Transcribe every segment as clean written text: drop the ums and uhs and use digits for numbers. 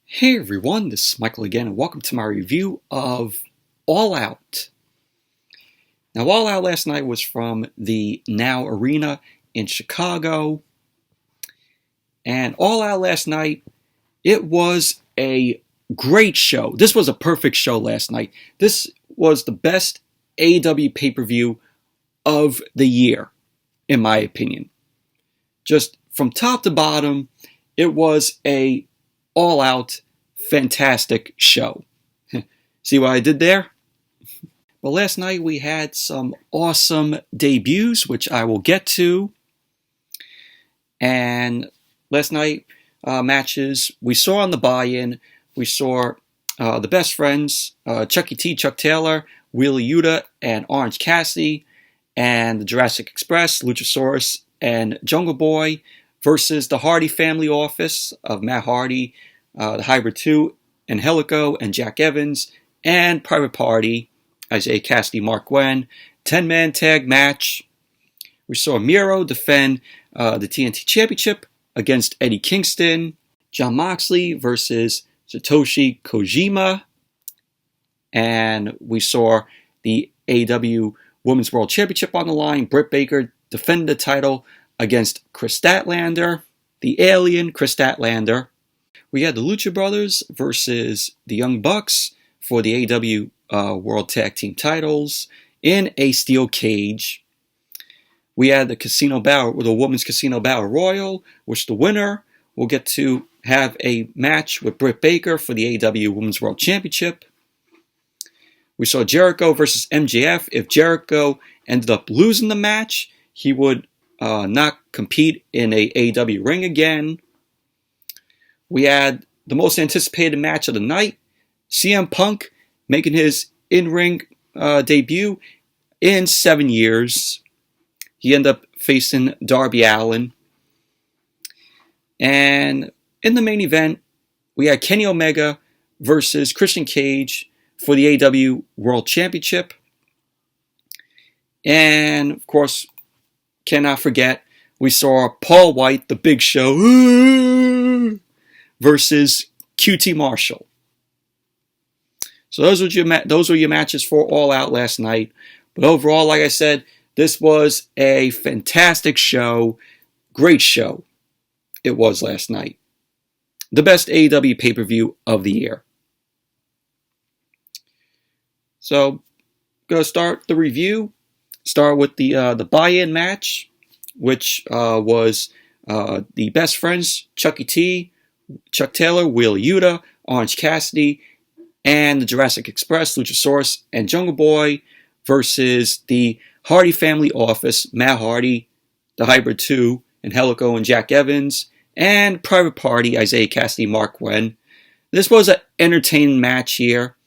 Hey everyone, this is Michael again, and welcome to my review of All Out. Now, All Out last night was from the Now Arena in Chicago, and All Out last night, it was a great show. This was a perfect show last night. This was the best AEW pay-per-view of the year, in my opinion. Just from top to bottom, it was a all-out fantastic show. See what I did there? Well, last night we had some awesome debuts, which I will get to. And last night, matches, we saw on the buy-in, we saw the Best Friends, Chuck Taylor, Wheeler Yuta, and Orange Cassidy, and the Jurassic Express, Luchasaurus, and Jungle Boy versus the Hardy Family Office of Matt Hardy, the Hybrid 2, and Jericho, and Jack Evans, and Private Party, Isaiah Cassidy, Mark Gwen, 10-man tag match. We saw Miro defend the TNT Championship against Eddie Kingston, Jon Moxley versus Satoshi Kojima, and we saw the AEW Women's World Championship on the line. Britt Baker defended the title against Kris Statlander, the alien Kris Statlander. We had the Lucha Brothers versus the Young Bucks for the AEW World Tag Team titles in a steel cage. We had the Women's Casino Battle Royal, which the winner will get to have a match with Britt Baker for the AEW Women's World Championship. We saw Jericho versus MJF. If Jericho ended up losing the match, he would not compete in a AEW ring again. We had the most anticipated match of the night, CM Punk making his in-ring debut in 7 years. He ended up facing Darby Allin. And in the main event, we had Kenny Omega versus Christian Cage for the AEW World Championship. And, of course, cannot forget, we saw Paul Wight, the Big Show, versus QT Marshall. So those were your matches for All Out last night. But overall, like I said, this was a fantastic show. Great show it was last night. The best AEW pay-per-view of the year. So, going to start the review. Start with the buy-in match, which was the Best Friends, Chuck Taylor, Wheeler Yuta, Orange Cassidy, and the Jurassic Express, Luchasaurus, and Jungle Boy versus the Hardy Family Office, Matt Hardy, the Hybrid 2, and Jericho and Jack Evans, and Private Party, Isaiah Cassidy, Mark Gwen. This was an entertaining match here.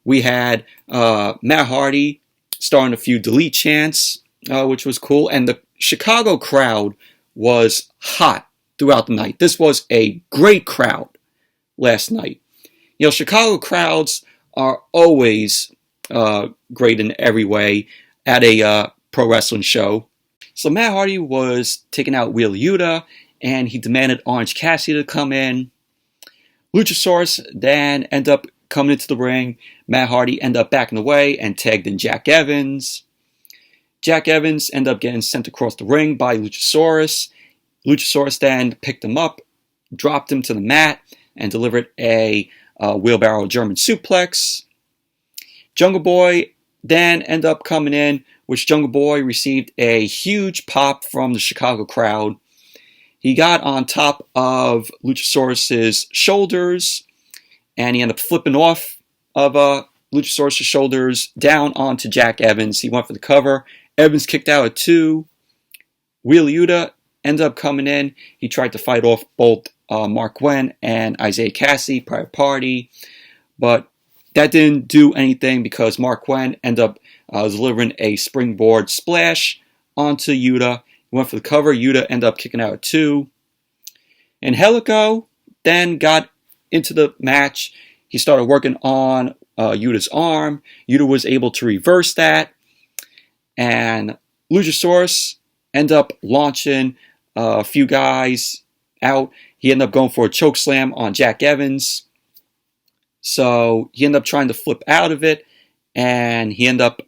We had Matt Hardy starting a few delete chants, which was cool, and the Chicago crowd was hot throughout the night. This was a great crowd last night. You know, Chicago crowds are always great in every way at a pro wrestling show. So Matt Hardy was taking out Wheeler Yuta, and he demanded Orange Cassidy to come in. Luchasaurus then ended up coming into the ring. Matt Hardy ended up backing away and tagged in Jack Evans. Jack Evans ended up getting sent across the ring by Luchasaurus. Luchasaurus then picked him up, dropped him to the mat, and delivered a wheelbarrow German suplex. Jungle Boy then ended up coming in, which Jungle Boy received a huge pop from the Chicago crowd. He got on top of Luchasaurus' shoulders, and he ended up flipping off of Luchasaurus' shoulders down onto Jack Evans. He went for the cover. Evans kicked out at 2. Wheeler Yuta ended up coming in. He tried to fight off both Mark Gwen and Isaiah Cassidy, Private Party, but that didn't do anything because Mark Gwen ended up delivering a springboard splash onto Yuta. He went for the cover. Yuta ended up kicking out at 2. And Jericho then got into the match. He started working on Yuta's arm. Yuta was able to reverse that. And Luchasaurus ended up launching a few guys out. He ended up going for a choke slam on Jack Evans. So he ended up trying to flip out of it, and he ended up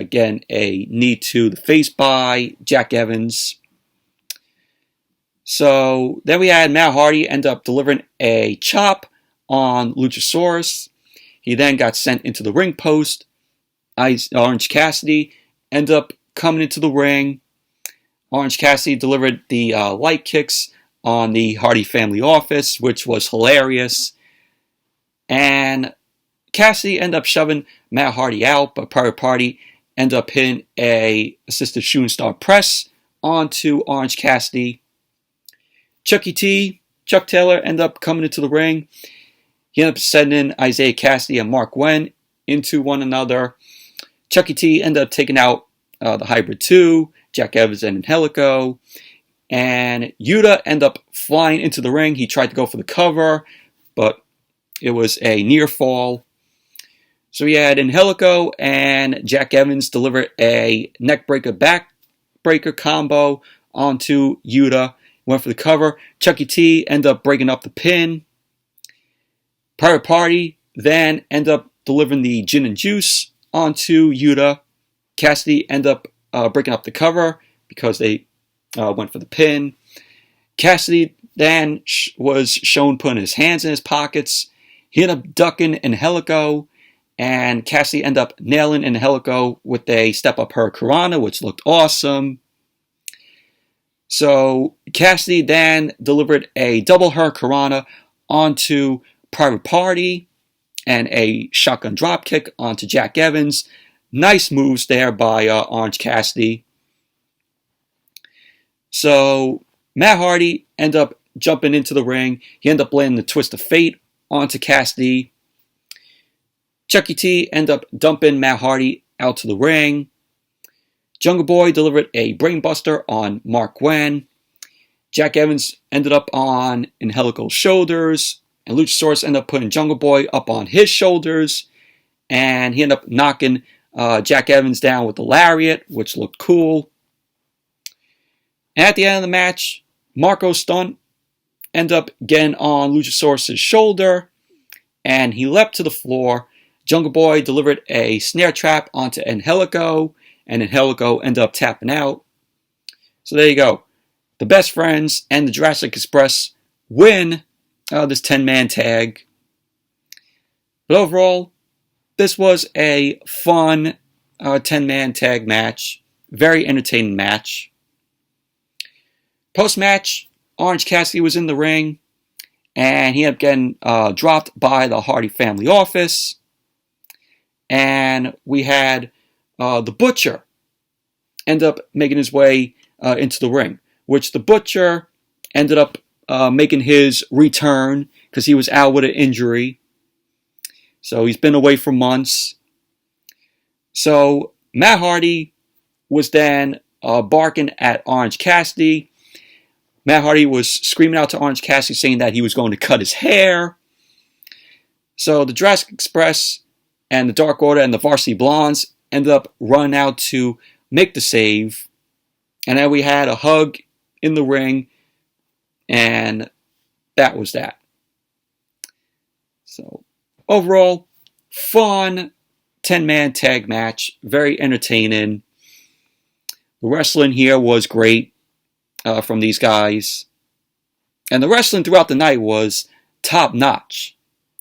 getting a knee to the face by Jack Evans. So then we had Matt Hardy end up delivering a chop on Luchasaurus. He then got sent into the ring post. Orange Cassidy ended up coming into the ring. Orange Cassidy delivered the light kicks on the Hardy family office, which was hilarious. And Cassidy ended up shoving Matt Hardy out, but Private Party ended up hitting a assisted shooting star press onto Orange Cassidy. Chuck Taylor ended up coming into the ring. He ended up sending Isaiah Cassidy and Mark Wen into one another. Chucky T ended up taking out the Hybrid 2, Jack Evans and Angelico. And Yuta ended up flying into the ring. He tried to go for the cover, but it was a near fall. So we had Angelico and Jack Evans deliver a neckbreaker backbreaker combo onto Yuta. Went for the cover. Chucky T ended up breaking up the pin. Private Party then ended up delivering the gin and juice onto Yuta. Cassidy ended up breaking up the cover because they went for the pin. Cassidy then was shown putting his hands in his pockets. He ended up ducking Angelico, and Cassidy ended up nailing Angelico with a step-up Hurricanrana, which looked awesome. So Cassidy then delivered a double Hurricanrana onto Private Party and a shotgun dropkick onto Jack Evans. Nice moves there by Orange Cassidy. So Matt Hardy ended up jumping into the ring. He ended up landing the Twist of Fate onto Cassidy. Chucky T ended up dumping Matt Hardy out to the ring. Jungle Boy delivered a brainbuster on Mark Wen. Jack Evans ended up on Angelico's shoulders. And Luchasaurus ended up putting Jungle Boy up on his shoulders. And he ended up knocking Jack Evans down with the lariat, which looked cool. And at the end of the match, Marco Stunt ended up getting on Luchasaurus' shoulder. And he leapt to the floor. Jungle Boy delivered a snare trap onto Angelico. And Angelico ended up tapping out. So there you go. The Best Friends and the Jurassic Express win this 10-man tag. But overall, this was a fun 10-man tag match. Very entertaining match. Post-match, Orange Cassidy was in the ring. And he ended up getting dropped by the Hardy family office. And we had the Butcher ended up making his way into the ring, which the Butcher ended up making his return because he was out with an injury. So he's been away for months. So Matt Hardy was then barking at Orange Cassidy. Matt Hardy was screaming out to Orange Cassidy saying that he was going to cut his hair. So the Jurassic Express and the Dark Order and the Varsity Blondes ended up running out to make the save. And then we had a hug in the ring. And that was that. So overall, fun 10-man tag match. Very entertaining. The wrestling here was great from these guys. And the wrestling throughout the night was top-notch,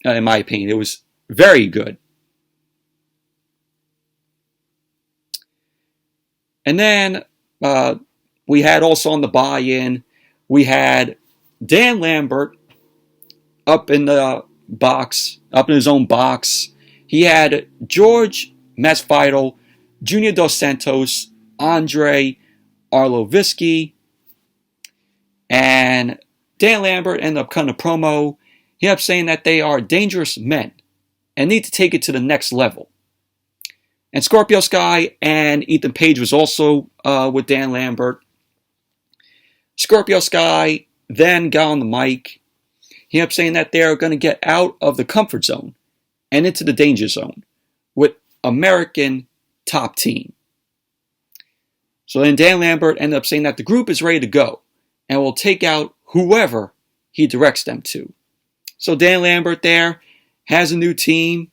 in my opinion. It was very good. And then we had also on the buy-in, we had Dan Lambert up in the box, up in his own box. He had George Masvidal, Junior Dos Santos, Andre Arlovsky, and Dan Lambert ended up cutting a promo. He ended up saying that they are dangerous men and need to take it to the next level. And Scorpio Sky and Ethan Page was also with Dan Lambert. Scorpio Sky then got on the mic. He ended up saying that they're going to get out of the comfort zone and into the danger zone with American Top Team. So then Dan Lambert ended up saying that the group is ready to go and will take out whoever he directs them to. So Dan Lambert there has a new team.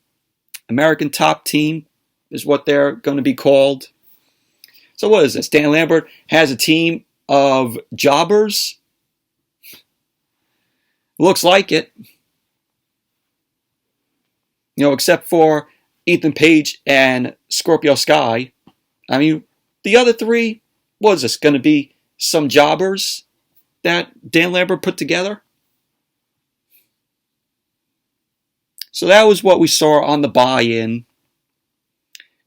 American Top Team is what they're going to be called. So what is this? Dan Lambert has a team of jobbers. Looks like it. Except for Ethan Page and Scorpio Sky. I mean, the other three, what is this? Going to be some jobbers that Dan Lambert put together? So that was what we saw on the buy-in.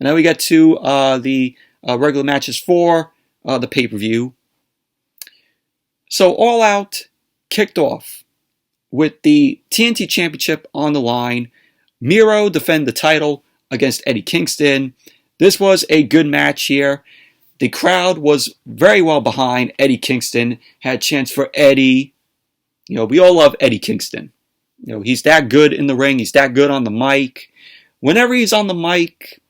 And now we get to the regular matches for the pay-per-view. So All Out kicked off with the TNT Championship on the line. Miro defended the title against Eddie Kingston. This was a good match here. The crowd was very well behind Eddie Kingston. Had chants for Eddie. We all love Eddie Kingston. He's that good in the ring. He's that good on the mic. Whenever he's on the mic,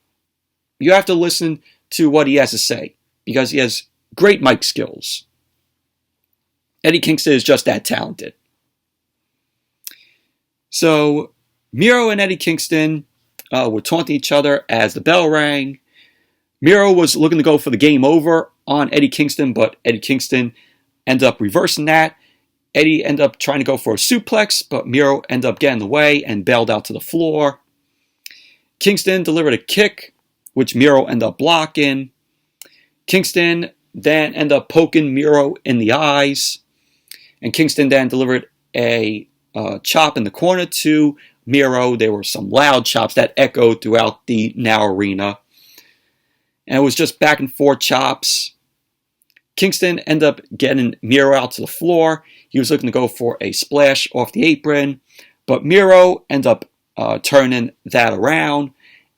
you have to listen to what he has to say because he has great mic skills. Eddie Kingston is just that talented. So Miro and Eddie Kingston were taunting each other as the bell rang. Miro was looking to go for the game over on Eddie Kingston, but Eddie Kingston ended up reversing that. Eddie ended up trying to go for a suplex, but Miro ended up getting in the way and bailed out to the floor. Kingston delivered a kick, which Miro ended up blocking. Kingston then ended up poking Miro in the eyes. And Kingston then delivered a chop in the corner to Miro. There were some loud chops that echoed throughout the Now Arena. And it was just back and forth chops. Kingston ended up getting Miro out to the floor. He was looking to go for a splash off the apron. But Miro ended up turning that around.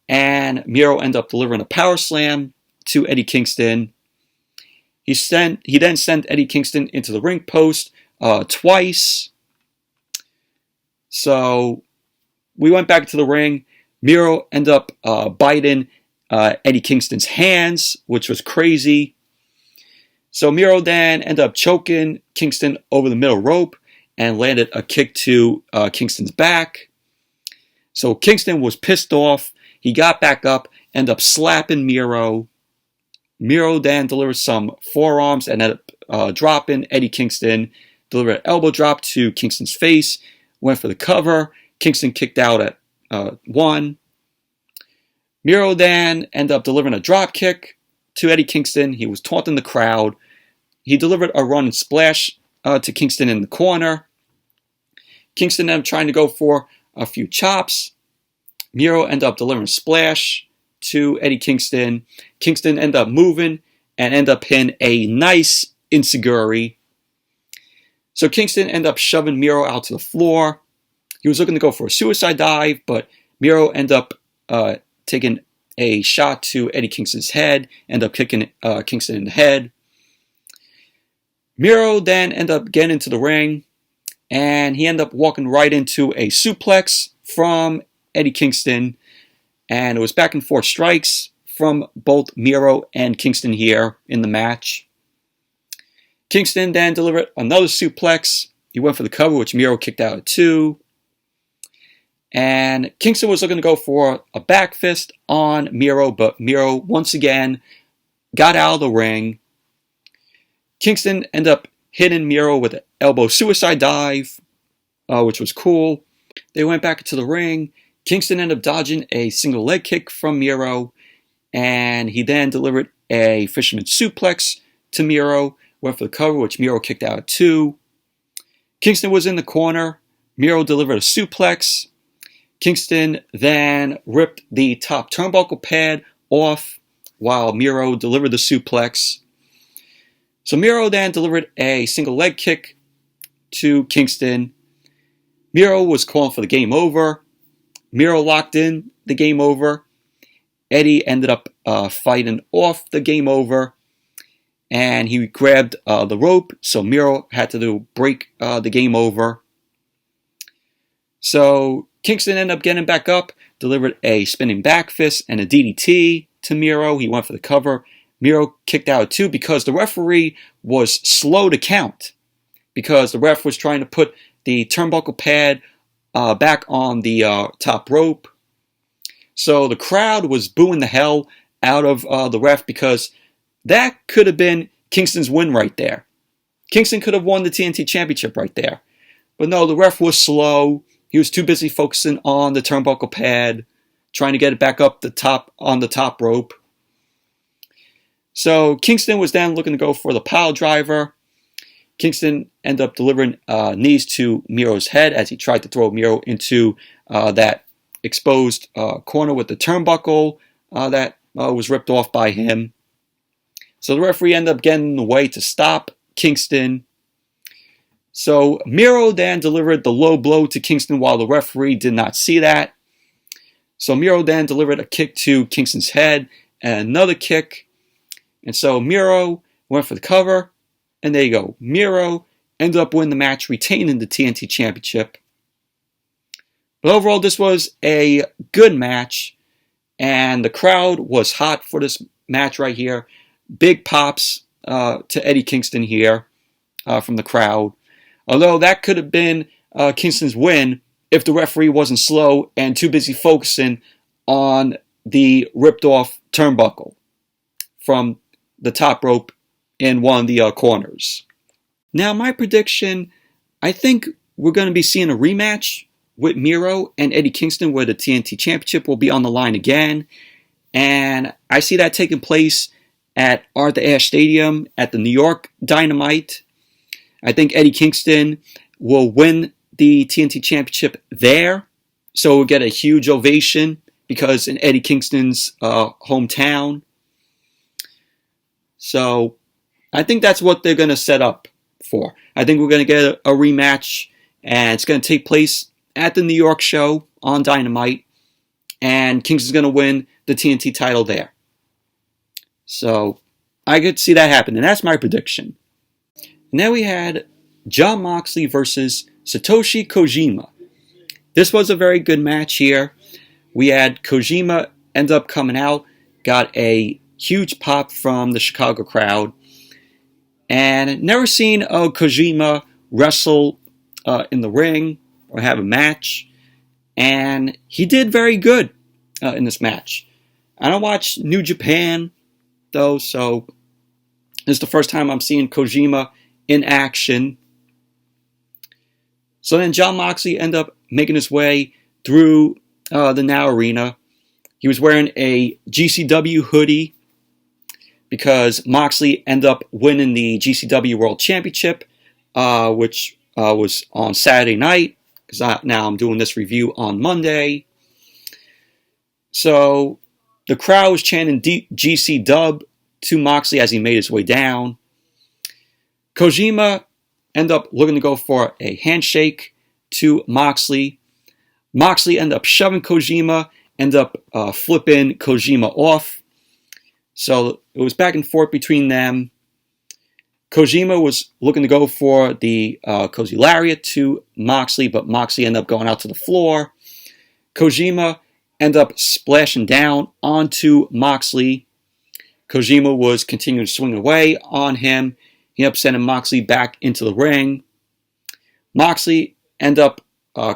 And Miro ended up delivering a power slam to Eddie Kingston. He then sent Eddie Kingston into the ring post twice. So we went back to the ring. Miro ended up biting Eddie Kingston's hands, which was crazy. So Miro then ended up choking Kingston over the middle rope and landed a kick to Kingston's back. So Kingston was pissed off. He got back up, ended up slapping Miro. Miro then delivered some forearms and ended up dropping Eddie Kingston. Delivered an elbow drop to Kingston's face. Went for the cover. Kingston kicked out at 1. Miro then ended up delivering a drop kick to Eddie Kingston. He was taunting the crowd. He delivered a running splash to Kingston in the corner. Kingston ended up trying to go for a few chops. Miro ended up delivering a splash to Eddie Kingston. Kingston ended up moving and ended up hitting a nice enziguri. So Kingston ended up shoving Miro out to the floor. He was looking to go for a suicide dive, but Miro ended up taking a shot to Eddie Kingston's head, ended up kicking Kingston in the head. Miro then ended up getting into the ring, and he ended up walking right into a suplex from Eddie Kingston, and it was back and forth strikes from both Miro and Kingston here in the match. Kingston then delivered another suplex. He went for the cover, which Miro kicked out at 2. And Kingston was looking to go for a back fist on Miro, but Miro once again got out of the ring. Kingston ended up hitting Miro with an elbow suicide dive, which was cool. They went back into the ring. Kingston ended up dodging a single leg kick from Miro, and he then delivered a fisherman suplex to Miro. Went for the cover, which Miro kicked out at 2. Kingston was in the corner. Miro delivered a suplex. Kingston then ripped the top turnbuckle pad off while Miro delivered the suplex. So Miro then delivered a single leg kick to Kingston. Miro was calling for the game over. Miro locked in the game over. Eddie ended up fighting off the game over. And he grabbed the rope, so Miro had to break the game over. So Kingston ended up getting back up, delivered a spinning back fist and a DDT to Miro. He went for the cover. Miro kicked out at 2 because the referee was slow to count. Because the ref was trying to put the turnbuckle pad back on the top rope. So the crowd was booing the hell out of the ref because that could have been Kingston's win right there. Kingston could have won the TNT Championship right there. But no, the ref was slow. He was too busy focusing on the turnbuckle pad, trying to get it back up on the top rope. So Kingston was then looking to go for the pile driver. Kingston ended up delivering knees to Miro's head as he tried to throw Miro into that exposed corner with the turnbuckle that was ripped off by him. So the referee ended up getting in the way to stop Kingston. So Miro then delivered the low blow to Kingston while the referee did not see that. So Miro then delivered a kick to Kingston's head and another kick. And so Miro went for the cover. And there you go. Miro ended up winning the match, retaining the TNT Championship. But overall, this was a good match. And the crowd was hot for this match right here. Big pops to Eddie Kingston here from the crowd. Although that could have been Kingston's win if the referee wasn't slow and too busy focusing on the ripped off turnbuckle from the top rope in one of the corners. Now, my prediction, I think we're going to be seeing a rematch with Miro and Eddie Kingston where the TNT Championship will be on the line again. And I see that taking place at Arthur Ashe Stadium at the New York Dynamite. I think Eddie Kingston will win the TNT Championship there. So we'll get a huge ovation because in Eddie Kingston's hometown. So I think that's what they're going to set up for. I think we're going to get a rematch, and it's going to take place at the New York show on Dynamite, and Kingston's going to win the TNT title there. So I could see that happen, and that's my prediction. Now we had Jon Moxley versus Satoshi Kojima. This was a very good match here. We had Kojima end up coming out, got a huge pop from the Chicago crowd, and never seen Kojima wrestle in the ring or have a match, and he did very good in this match. I don't watch New Japan, though, so this is the first time I'm seeing Kojima in action. So then Jon Moxley ended up making his way through the Now Arena. He was wearing a GCW hoodie because Moxley ended up winning the GCW World Championship, which was on Saturday night, because now I'm doing this review on Monday. So the crowd was chanting GC Dub to Moxley as he made his way down. Kojima ended up looking to go for a handshake to Moxley. Moxley ended up shoving Kojima, ended up flipping Kojima off. So it was back and forth between them. Kojima was looking to go for the Cozy Lariat to Moxley, but Moxley ended up going out to the floor. Kojima ended up splashing down onto Moxley. Kojima was continuing to swing away on him. He ended up sending Moxley back into the ring. Moxley ended up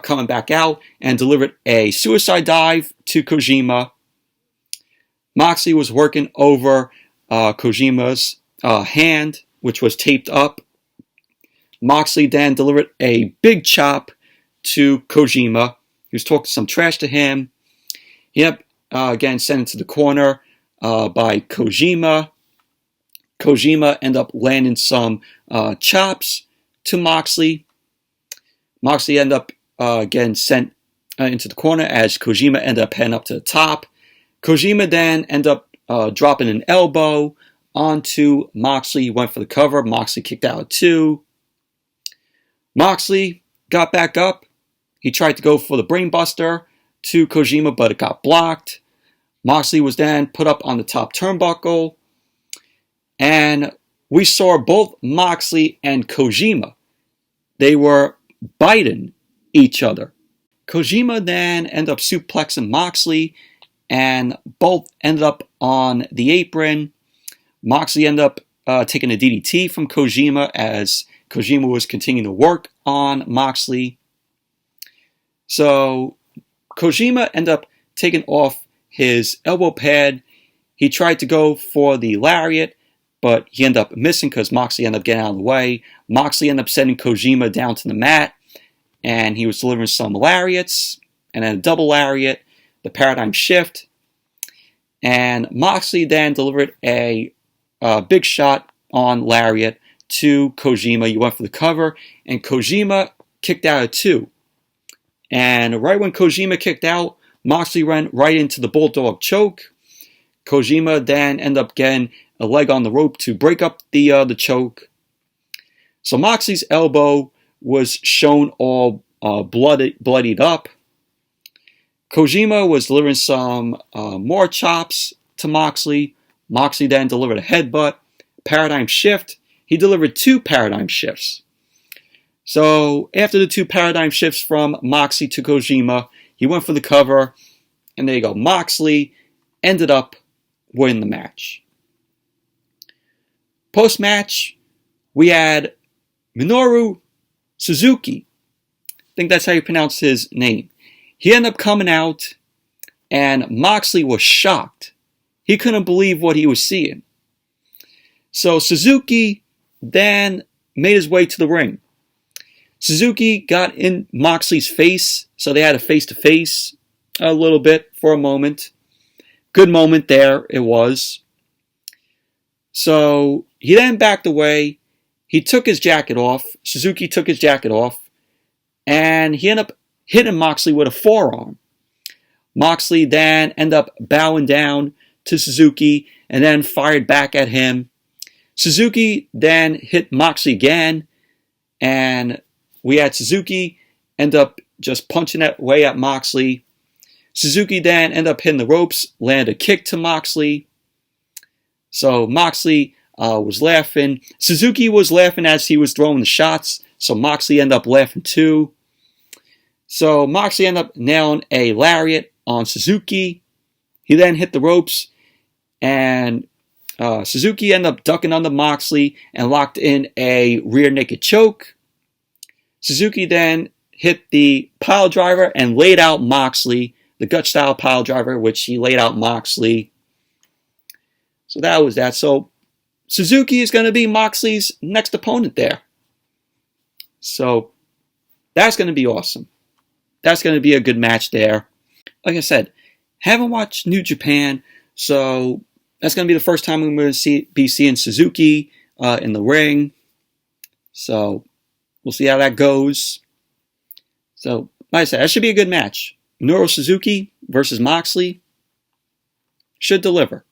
coming back out and delivered a suicide dive to Kojima. Moxley was working over Kojima's hand, which was taped up. Moxley then delivered a big chop to Kojima. He was talking some trash to him. He ended up again sent into the corner by Kojima. Kojima ended up landing some chops to Moxley. Moxley ended up again sent into the corner as Kojima ended up heading up to the top. Kojima then ended up dropping an elbow onto Moxley. He went for the cover. Moxley kicked out at 2. Moxley got back up. He tried to go for the brainbuster to Kojima, but it got blocked. Moxley was then put up on the top turnbuckle. And we saw both Moxley and Kojima. They were biting each other. Kojima then ended up suplexing Moxley, and both ended up on the apron. Moxley ended up taking a DDT from Kojima as Kojima was continuing to work on Moxley. So Kojima ended up taking off his elbow pad. He tried to go for the lariat, but he ended up missing because Moxley ended up getting out of the way. Moxley ended up sending Kojima down to the mat, and he was delivering some lariats, and then a double lariat, the paradigm shift. And Moxley then delivered a big shot on lariat to Kojima. He went for the cover, and Kojima kicked out at 2. And right when Kojima kicked out, Moxley ran right into the bulldog choke. Kojima then ended up getting a leg on the rope to break up the choke. So Moxley's elbow was shown all bloodied up. Kojima was delivering some more chops to Moxley. Moxley then delivered a headbutt, paradigm shift. He delivered 2 paradigm shifts. So after the 2 paradigm shifts from Moxley to Kojima, he went for the cover, and there you go. Moxley ended up winning the match. Post-match, we had Minoru Suzuki. I think that's how you pronounce his name. He ended up coming out, and Moxley was shocked. He couldn't believe what he was seeing. So Suzuki then made his way to the ring. Suzuki got in Moxley's face, so they had a face-to-face a little bit for a moment. Good moment there, it was. So he then backed away. He took his jacket off. Suzuki took his jacket off, and he ended up hitting Moxley with a forearm. Moxley then ended up bowing down to Suzuki and then fired back at him. Suzuki then hit Moxley again, and we had Suzuki end up just punching away at Moxley. Suzuki then ended up hitting the ropes, landed a kick to Moxley. So Moxley was laughing. Suzuki was laughing as he was throwing the shots, so Moxley ended up laughing too. So Moxley ended up nailing a lariat on Suzuki. He then hit the ropes, and Suzuki ended up ducking under Moxley and locked in a rear naked choke. Suzuki then hit the pile driver and laid out Moxley, the gut style pile driver, which he laid out Moxley. So that was that. So Suzuki is going to be Moxley's next opponent there. So that's going to be awesome. That's going to be a good match there. Like I said, haven't watched New Japan, so that's going to be the first time I'm going to be seeing Suzuki in the ring. So we'll see how that goes. So, like I said, that should be a good match. Minoru Suzuki versus Moxley should deliver.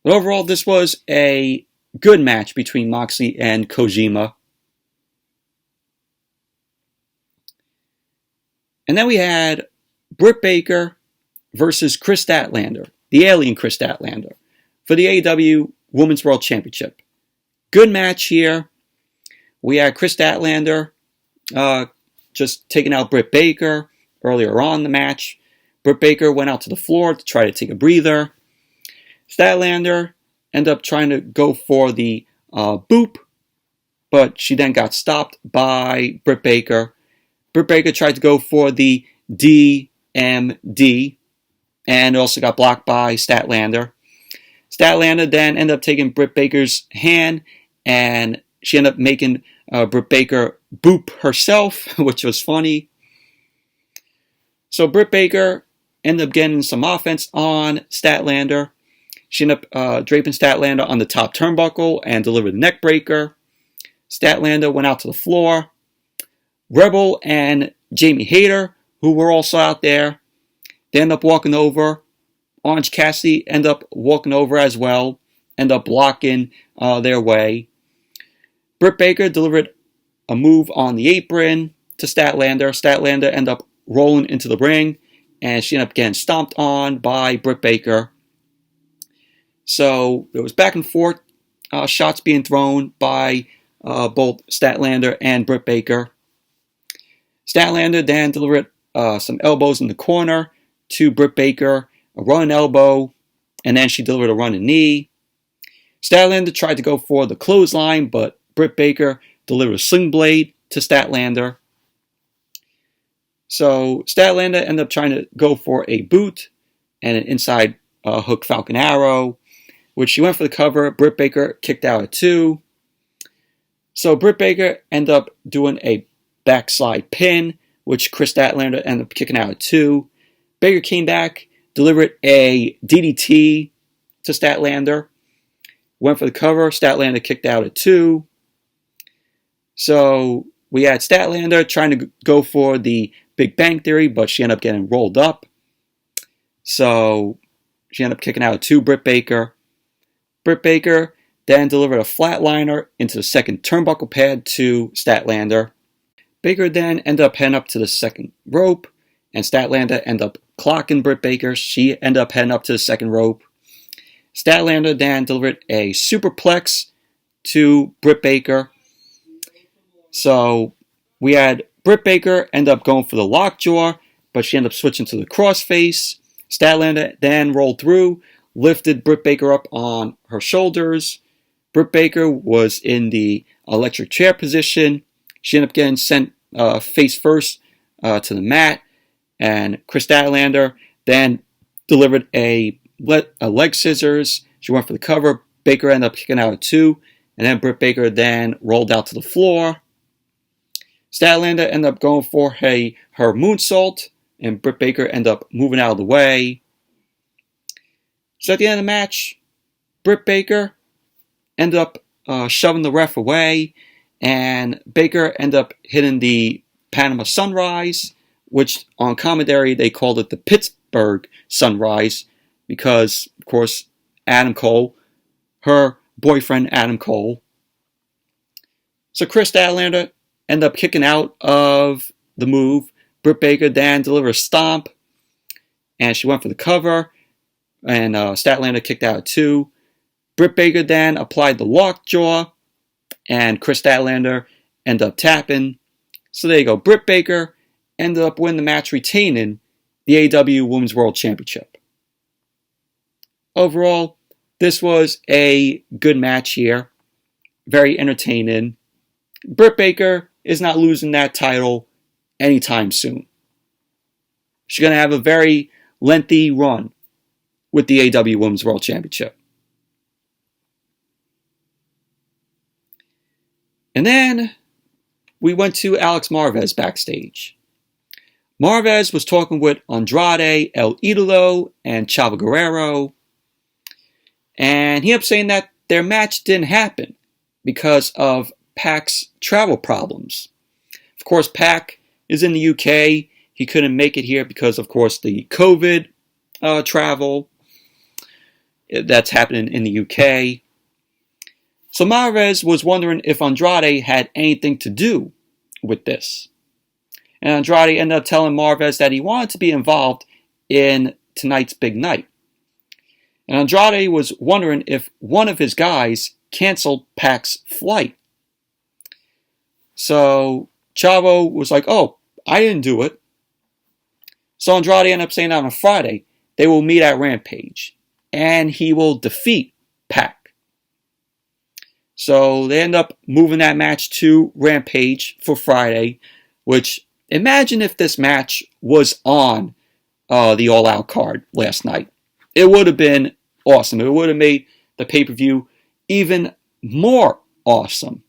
But overall, this was a good match between Moxley and Kojima. And then we had Britt Baker versus Kris Statlander, the alien Kris Statlander, for the AEW Women's World Championship. Good match here. We had Kris Statlander just taking out Britt Baker earlier on in the match. Britt Baker went out to the floor to try to take a breather. Statlander ended up trying to go for the boop, but she then got stopped by Britt Baker. Britt Baker tried to go for the DMD and also got blocked by Statlander. Statlander then ended up taking Britt Baker's hand, and she ended up making Britt Baker boop herself, which was funny. So Britt Baker ended up getting some offense on Statlander. She ended up draping Statlander on the top turnbuckle and delivered the neck breaker. Statlander went out to the floor. Rebel and Jamie Hayter, who were also out there, they end up walking over. Orange Cassidy end up walking over as well, end up blocking their way. Britt Baker delivered a move on the apron to Statlander. Statlander ended up rolling into the ring, and she ended up getting stomped on by Britt Baker. So there was back and forth shots being thrown by both Statlander and Britt Baker. Statlander then delivered some elbows in the corner to Britt Baker, a running elbow, and then she delivered a running knee. Statlander tried to go for the clothesline, but Britt Baker delivered a sling blade to Statlander. So Statlander ended up trying to go for a boot and an inside hook Falcon Arrow, which she went for the cover. Britt Baker kicked out at 2. So Britt Baker ended up doing a backslide pin, which Kris Statlander ended up kicking out at 2. Baker came back, delivered a DDT to Statlander, went for the cover. Statlander kicked out at 2. So we had Statlander trying to go for the Big Bang Theory, but she ended up getting rolled up. So she ended up kicking out at 2, Britt Baker. Britt Baker then delivered a flatliner into the second turnbuckle pad to Statlander. Baker then ended up heading up to the second rope, and Statlander ended up clocking Britt Baker. She ended up heading up to the second rope. Statlander then delivered a superplex to Britt Baker. So we had Britt Baker end up going for the lockjaw, but she ended up switching to the crossface. Statlander then rolled through, lifted Britt Baker up on her shoulders. Britt Baker was in the electric chair position. She ended up getting sent face first to the mat, and Kris Statlander then delivered a leg scissors. She went for the cover. Baker ended up kicking out at 2, and then Britt Baker then rolled out to the floor. Statlander ended up going for her moonsault, and Britt Baker ended up moving out of the way. So at the end of the match, Britt Baker ended up shoving the ref away, and Baker ended up hitting the Panama Sunrise, which on commentary they called it the Pittsburgh Sunrise because, of course, Adam Cole, her boyfriend Adam Cole. So Kris Statlander ended up kicking out of the move. Britt Baker then delivered a stomp, and she went for the cover, and Statlander kicked out at 2. Britt Baker then applied the lockjaw, and Kris Statlander ended up tapping. So there you go. Britt Baker ended up winning the match, retaining the AEW Women's World Championship. Overall, this was a good match here. Very entertaining. Britt Baker is not losing that title anytime soon. She's going to have a very lengthy run with the AEW Women's World Championship. And then we went to Alex Marvez backstage. Marvez was talking with Andrade, El Idolo, and Chavo Guerrero. And he ended up saying that their match didn't happen because of Pac's travel problems. Of course, Pac is in the UK. He couldn't make it here because, of course, the COVID travel that's happening in the UK. So Marvez was wondering if Andrade had anything to do with this. And Andrade ended up telling Marvez that he wanted to be involved in tonight's big night. And Andrade was wondering if one of his guys canceled Pac's flight. So Chavo was like, oh, I didn't do it. So Andrade ended up saying that on a Friday, they will meet at Rampage. And he will defeat Pac. So they end up moving that match to Rampage for Friday, which, imagine if this match was on the All Out card last night. It would have been awesome. It would have made the pay-per-view even more awesome.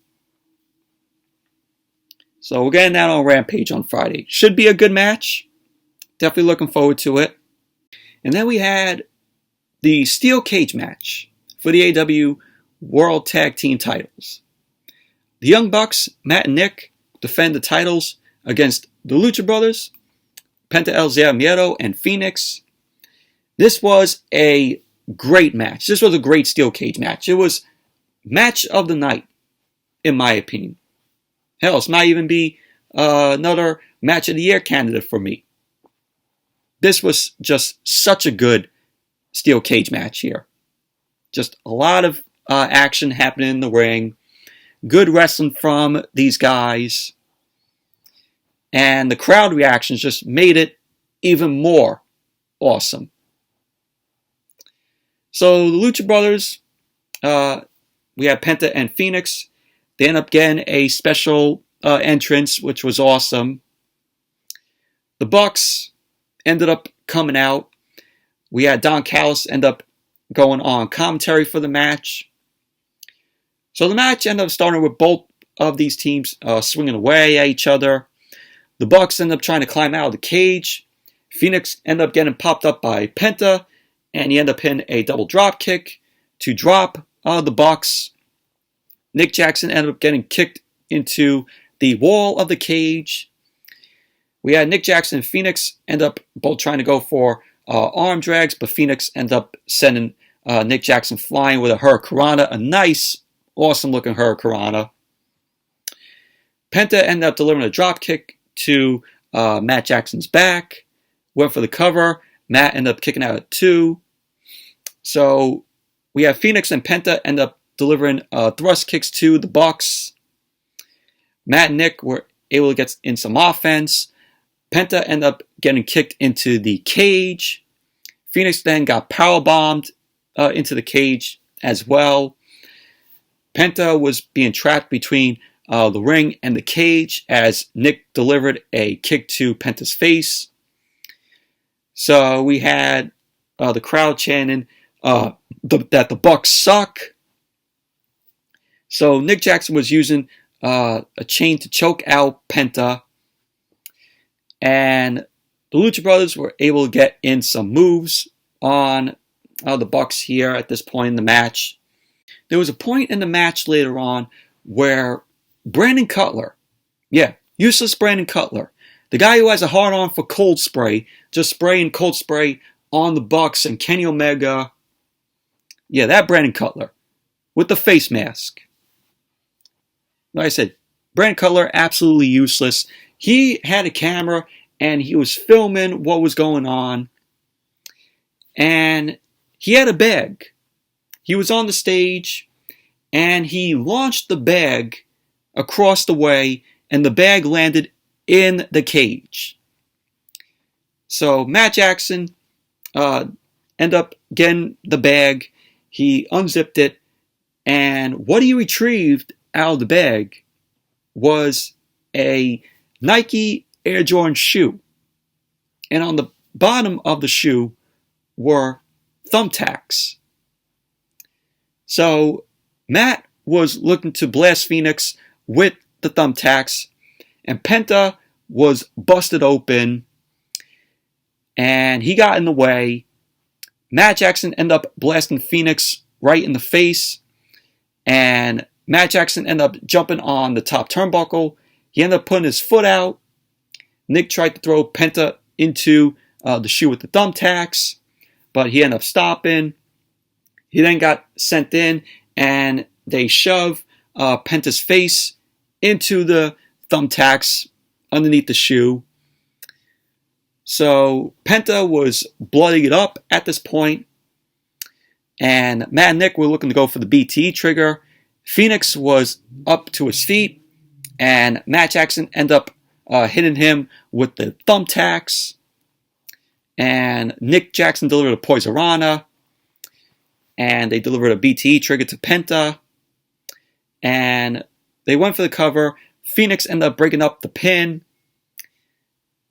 So we're getting that on Rampage on Friday. Should be a good match. Definitely looking forward to it. And then we had the Steel Cage match for the AEW World Tag Team titles. The Young Bucks, Matt and Nick, defend the titles against the Lucha Brothers, Penta El Zero Miedo, and Phoenix. This was a great match. This was a great Steel Cage match. It was match of the night, in my opinion. Hell, this might even be another match of the year candidate for me. This was just such a good Steel Cage match here. Just a lot of action happening in the ring. Good wrestling from these guys. And the crowd reactions just made it even more awesome. So the Lucha Brothers, we had Penta and Phoenix. They end up getting a special entrance, which was awesome. The Bucks ended up coming out. We had Don Callis end up going on commentary for the match. So the match ended up starting with both of these teams swinging away at each other. The Bucks ended up trying to climb out of the cage. Phoenix ended up getting popped up by Penta, and he ended up hitting a double drop kick to drop the Bucks. Nick Jackson ended up getting kicked into the wall of the cage. We had Nick Jackson and Phoenix end up both trying to go for arm drags, but Phoenix ended up sending Nick Jackson flying with a Hurricanrana, a nice, awesome-looking Hurricanrana. Penta ended up delivering a drop kick to Matt Jackson's back. Went for the cover. Matt ended up kicking out at 2. So we have Phoenix and Penta end up delivering thrust kicks to the Bucks. Matt and Nick were able to get in some offense. Penta ended up getting kicked into the cage. Phoenix then got powerbombed into the cage as well. Penta was being trapped between the ring and the cage as Nick delivered a kick to Penta's face. So we had the crowd chanting that the Bucks suck. So Nick Jackson was using a chain to choke out Penta. And the Lucha Brothers were able to get in some moves on the Bucks here at this point in the match. There was a point in the match later on where Brandon Cutler, useless Brandon Cutler, the guy who has a hard-on for cold spray, just spraying cold spray on the Bucks and Kenny Omega. Yeah, that Brandon Cutler with the face mask. Like I said, Brandon Cutler, absolutely useless. He had a camera and he was filming what was going on. And he had a bag. He was on the stage and he launched the bag across the way and the bag landed in the cage. So Matt Jackson ended up getting the bag. He unzipped it, and what he retrieved out of the bag was a Nike Air Jordan shoe. And on the bottom of the shoe were thumbtacks. So Matt was looking to blast Phoenix with the thumbtacks, and Penta was busted open, and he got in the way. Matt Jackson ended up blasting Phoenix right in the face, and Matt Jackson ended up jumping on the top turnbuckle. He ended up putting his foot out. Nick tried to throw Penta into the shoe with the thumbtacks, but he ended up stopping. He then got sent in, and they shoved Penta's face into the thumbtacks underneath the shoe. So Penta was bloodied up at this point, and Matt and Nick were looking to go for the BT trigger. Phoenix was up to his feet, and Matt Jackson ended up hitting him with the thumbtacks, and Nick Jackson delivered a Poison Rana, and they delivered a BT trigger to Penta, and they went for the cover. Phoenix ended up breaking up the pin.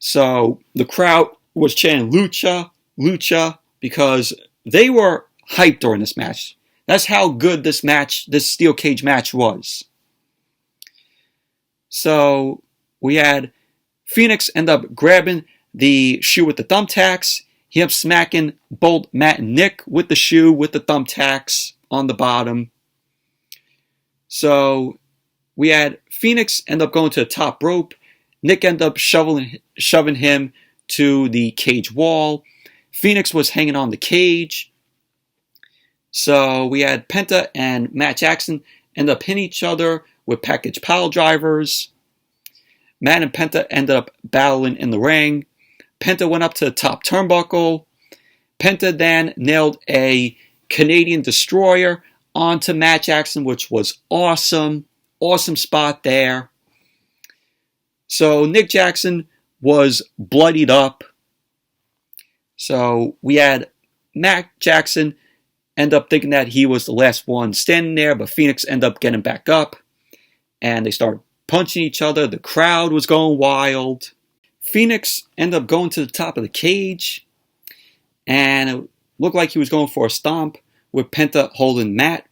So the crowd was chanting Lucha, Lucha, because they were hyped during this match. That's how good this steel cage match was. So we had Phoenix end up grabbing the shoe with the thumbtacks. He ended up smacking both Matt and Nick with the shoe with the thumbtacks on the bottom. So we had Phoenix end up going to the top rope. Nick ended up shoving him to the cage wall. Phoenix was hanging on the cage. So we had Penta and Matt Jackson end up hitting each other with package pile drivers. Matt and Penta ended up battling in the ring. Penta went up to the top turnbuckle. Penta then nailed a Canadian Destroyer onto Matt Jackson, which was awesome. Awesome spot there. So Nick Jackson was bloodied up. So we had Matt Jackson end up thinking that he was the last one standing there, but Phoenix ended up getting back up, and they started punching each other. The crowd was going wild. Phoenix ended up going to the top of the cage, and it looked like he was going for a stomp with Penta holding Matt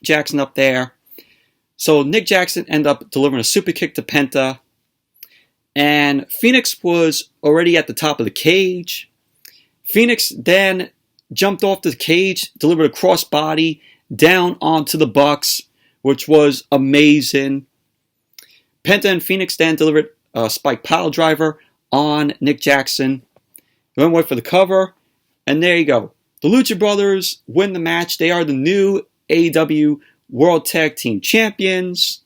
Jackson up there. So Nick Jackson ended up delivering a super kick to Penta, and Phoenix was already at the top of the cage. Phoenix then jumped off the cage, delivered a crossbody down onto the Bucks, which was amazing. Penta and Phoenix then delivered a spike pile driver on Nick Jackson. They went for the cover, and there you go. The Lucha Brothers win the match. They are the new AEW World Tag Team Champions.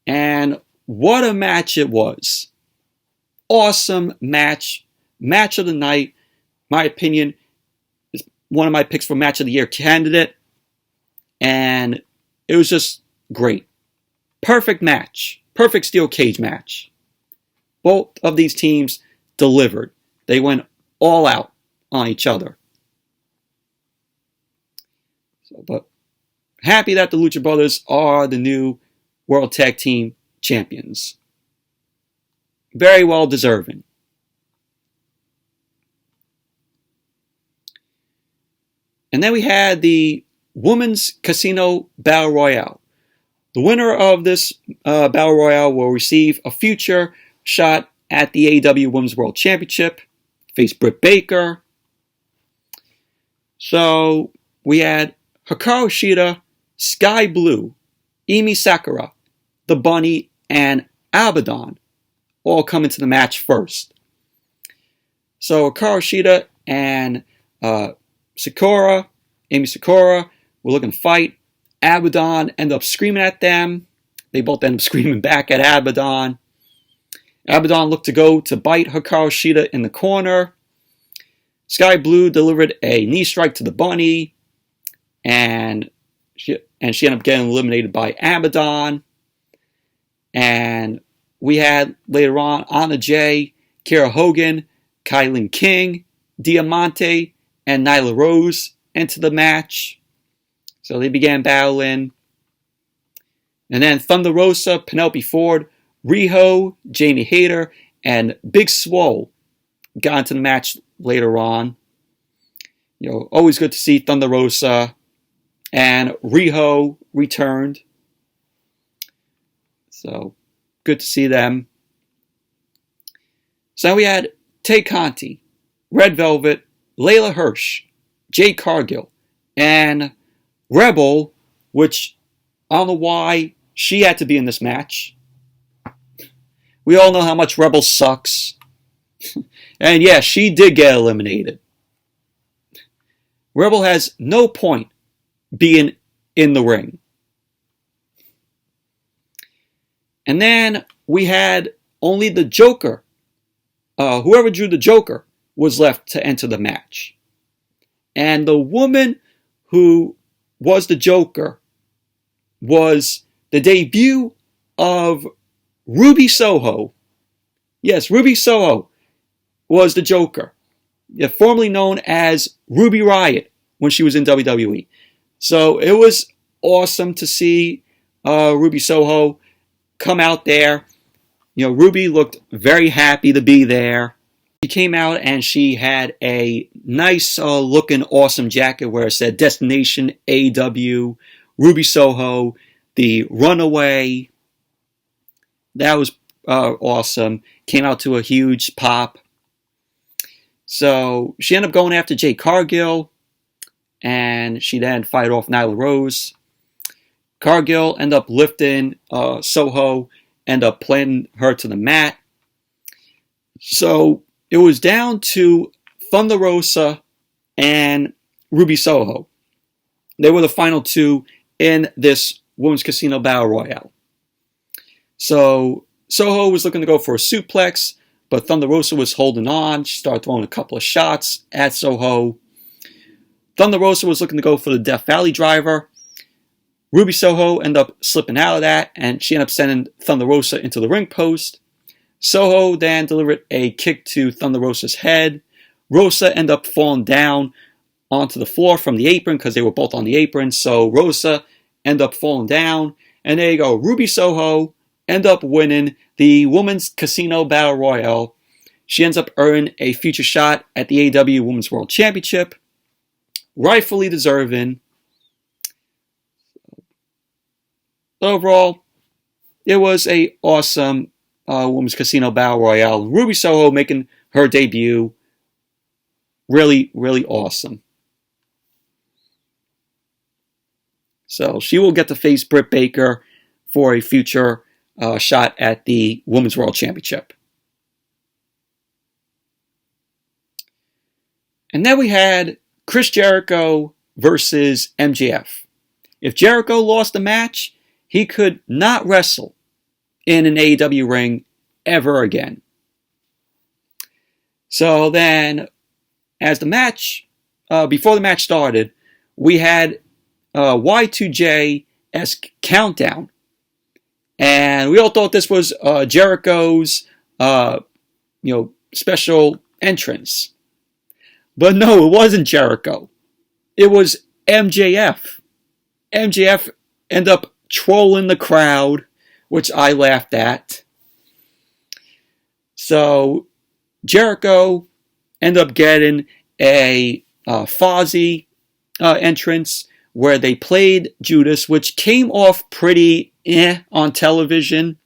And what a match it was. Awesome match. Match of the night. My opinion is one of my picks for Match of the Year candidate. And it was just great. Perfect match. Perfect steel cage match. Both of these teams delivered. They went all out on each other. But happy that the Lucha Brothers are the new World Tag Team Champions. Very well deserving. And then we had the Women's Casino Battle Royale. The winner of this Battle Royale will receive a future shot at the AEW Women's World Championship. Face Britt Baker. So we had Hikaru Shida, Sky Blue, Emi Sakura, The Bunny, and Abaddon all come into the match first. So Hikaru Shida and Emi Sakura were looking to fight. Abaddon ended up screaming at them. They both ended up screaming back at Abaddon. Abaddon looked to go to bite Hikaru Shida in the corner. Sky Blue delivered a knee strike to the Bunny. And she ended up getting eliminated by Abaddon. And we had later on Anna Jay, Kiera Hogan, Kylan King, Diamante, and Nyla Rose into the match. So they began battling. And then Thunder Rosa, Penelope Ford, Riho, Jamie Hayter, and Big Swole got into the match later on. You know, always good to see Thunder Rosa and Riho returned. So, good to see them. So we had Tay Conti, Red Velvet, Layla Hirsch, Jade Cargill, and Rebel, which I don't know why she had to be in this match. We all know how much Rebel sucks. And yeah, she did get eliminated. Rebel has no point being in the ring. And then we had only the Joker. Whoever drew the Joker was left to enter the match. And the woman who was the Joker was the debut of Ruby Soho. Yes, Ruby Soho was the Joker. Yeah, formerly known as Ruby Riott when she was in WWE. So it was awesome to see Ruby Soho come out there. You know, Ruby looked very happy to be there. She came out and she had a nice looking awesome jacket where it said Destination AEW, Ruby Soho, the Runaway. That was awesome. Came out to a huge pop. So she ended up going after Jade Cargill, and she then fired off Nyla Rose. Cargill ended up lifting Soho, ended up planting her to the mat. So it was down to Thunder Rosa and Ruby Soho. They were the final two in this Women's Casino Battle Royale. So Soho was looking to go for a suplex, but Thunder Rosa was holding on. She started throwing a couple of shots at Soho. Thunder Rosa was looking to go for the Death Valley driver. Ruby Soho ended up slipping out of that, and she ended up sending Thunder Rosa into the ring post. Soho then delivered a kick to Thunder Rosa's head. Rosa ended up falling down onto the floor from the apron because they were both on the apron. So Rosa ended up falling down. And there you go. Ruby Soho ended up winning the Women's Casino Battle Royale. She ends up earning a future shot at the AEW Women's World Championship, rightfully deserving. Overall, it was a awesome Women's Casino Battle Royale. Ruby Soho making her debut. Really, really awesome. So she will get to face Britt Baker for a future shot at the Women's World Championship. And then we had Chris Jericho versus MJF. If Jericho lost the match, he could not wrestle in an AEW ring ever again. So then, as the match, before the match started, we had Y2J-esque countdown. And we all thought this was Jericho's, special entrance. But no, it wasn't Jericho. It was MJF. MJF ended up trolling the crowd, which I laughed at. So Jericho ended up getting a Fozzy entrance where they played Judas, which came off pretty on television.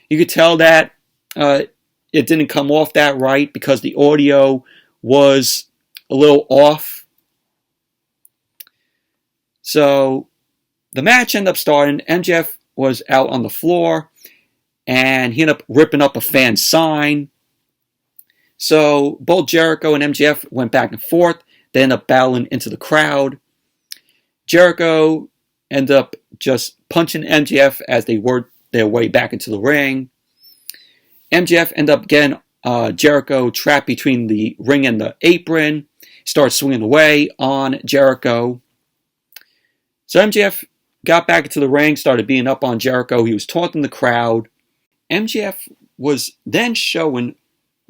You could tell that it didn't come off that right because the audio was a little off. So the match ended up starting. MJF was out on the floor and he ended up ripping up a fan sign. So both Jericho and MJF went back and forth. They ended up battling into the crowd. Jericho ended up just punching MJF as they worked their way back into the ring. MJF ended up getting Jericho trapped between the ring and the apron. Started swinging away on Jericho. So MJF got back into the ring, started beating up on Jericho. He was taunting the crowd. MJF was then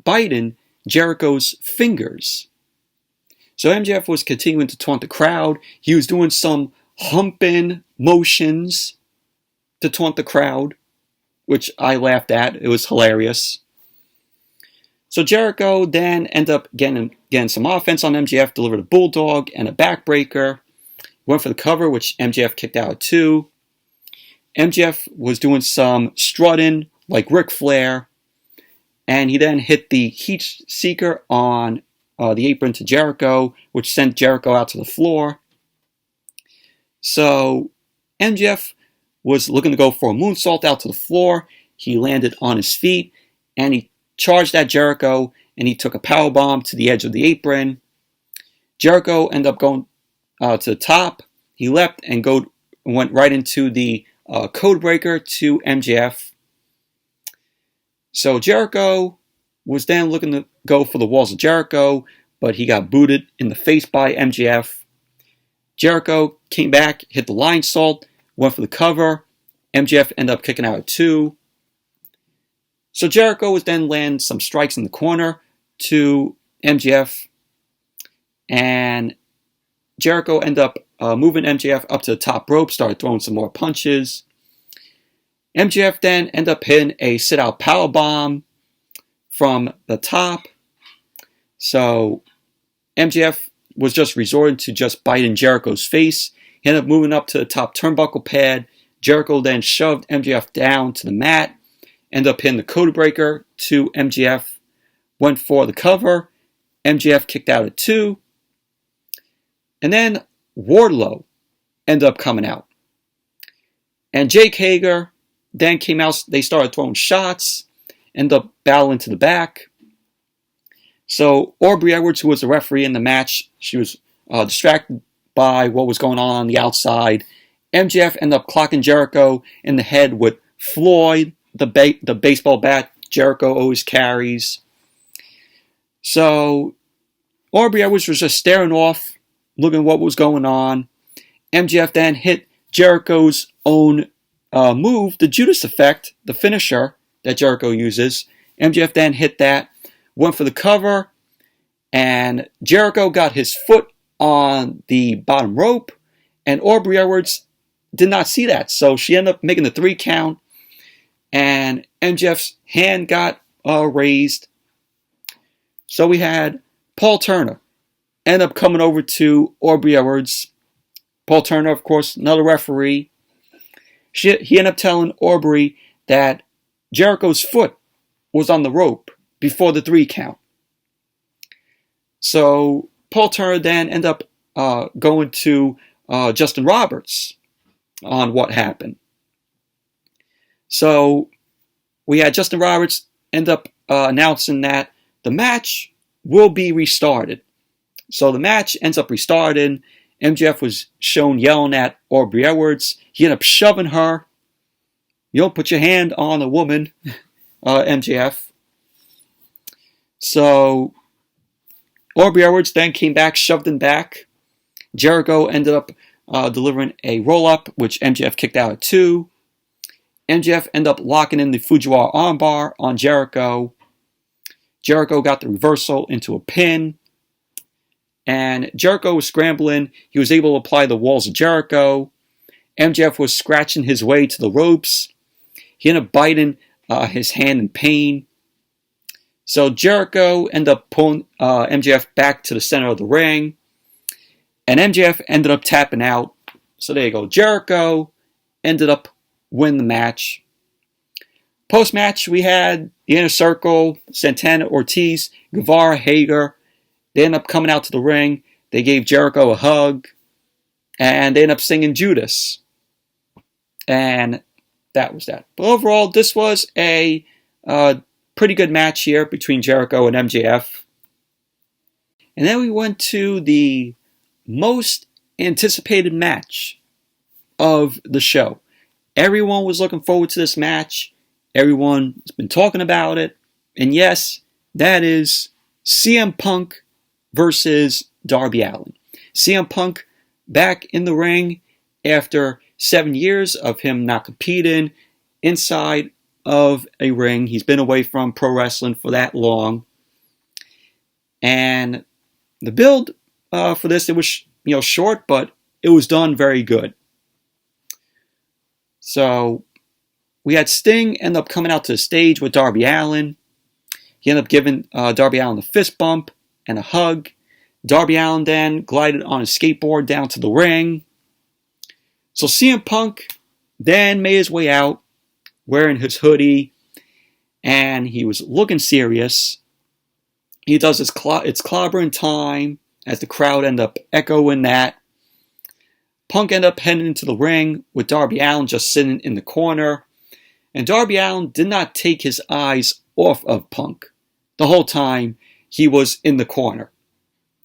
biting Jericho's fingers. So MJF was continuing to taunt the crowd. He was doing some humping motions to taunt the crowd, which I laughed at. It was hilarious. So Jericho then ended up getting some offense on MJF, delivered a bulldog and a backbreaker. Went for the cover, which MJF kicked out at 2. MJF was doing some strutting like Ric Flair. And he then hit the Heat Seeker on the apron to Jericho, which sent Jericho out to the floor. So MJF was looking to go for a moonsault out to the floor. He landed on his feet and he charged at Jericho and he took a powerbomb to the edge of the apron. Jericho ended up going to the top. He leapt and went right into the codebreaker to MJF. So Jericho was then looking to go for the walls of Jericho, but he got booted in the face by MJF. Jericho came back, hit the line salt, went for the cover. MJF ended up kicking out at 2. So Jericho was then landing some strikes in the corner to MJF. And Jericho ended up moving MJF up to the top rope, started throwing some more punches. MJF then ended up hitting a sit-out powerbomb from the top. So MJF was just resorting to just biting Jericho's face. He ended up moving up to the top turnbuckle pad. Jericho then shoved MJF down to the mat. Ended up hitting the codebreaker to MJF. Went for the cover. MJF kicked out at 2. And then Wardlow ended up coming out. And Jake Hager then came out. They started throwing shots. Ended up battling to the back. So Aubrey Edwards, who was the referee in the match, she was distracted by what was going on the outside. MJF ended up clocking Jericho in the head with Floyd, the baseball bat Jericho always carries. So Aubrey Edwards was just staring off, looking at what was going on. MJF then hit Jericho's own move, the Judas effect, the finisher that Jericho uses. MJF then hit that, went for the cover, and Jericho got his foot on the bottom rope, and Aubrey Edwards did not see that, so she ended up making the 3 count. and MJF's hand got raised. So we had Paul Turner end up coming over to Aubrey Edwards. Paul Turner, of course, another referee. He ended up telling Aubrey that Jericho's foot was on the rope before the 3 count. So Paul Turner then ended up going to Justin Roberts on what happened. So we had Justin Roberts end up announcing that the match will be restarted. So the match ends up restarting. MJF was shown yelling at Aubrey Edwards. He ended up shoving her. You don't put your hand on a woman, MJF. So Aubrey Edwards then came back, shoved him back. Jericho ended up delivering a roll-up, which MJF kicked out at 2. MJF ended up locking in the Fujiwara armbar on Jericho. Jericho got the reversal into a pin. And Jericho was scrambling. He was able to apply the walls of Jericho. MJF was scratching his way to the ropes. He ended up biting his hand in pain. So Jericho ended up pulling MJF back to the center of the ring. And MJF ended up tapping out. So there you go. Jericho ended up winning the match. Post-match, we had the Inner Circle, Santana, Ortiz, Guevara, Hager. They ended up coming out to the ring. They gave Jericho a hug. And they ended up singing Judas. And that was that. But overall, this was a pretty good match here between Jericho and MJF. And then we went to the most anticipated match of the show. Everyone was looking forward to this match. Everyone's been talking about it. And yes, that is CM Punk versus Darby Allin. CM Punk back in the ring after 7 years of him not competing inside of a ring. He's been away from pro wrestling for that long. And the build for this, it was short, but it was done very good. So we had Sting end up coming out to the stage with Darby Allin. He ended up giving Darby Allin a fist bump and a hug. Darby Allin then glided on his skateboard down to the ring. So CM Punk then made his way out wearing his hoodie, and he was looking serious. He does his it's clobbering time as the crowd end up echoing that. Punk ended up heading into the ring with Darby Allin just sitting in the corner. And Darby Allin did not take his eyes off of Punk the whole time he was in the corner.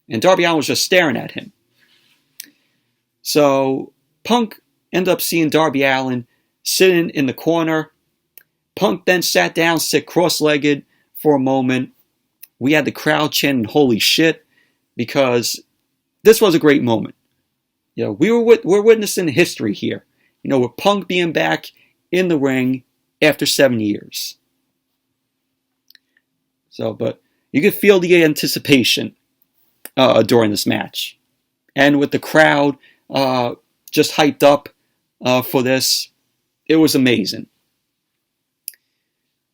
And Darby Allin was just staring at him. So Punk ended up seeing Darby Allin sitting in the corner. Punk then sat down, sit cross-legged for a moment. We had the crowd chanting, "Holy shit," because this was a great moment. We're witnessing history here. With Punk being back in the ring after 7 years. But you could feel the anticipation during this match. And with the crowd just hyped up for this, it was amazing.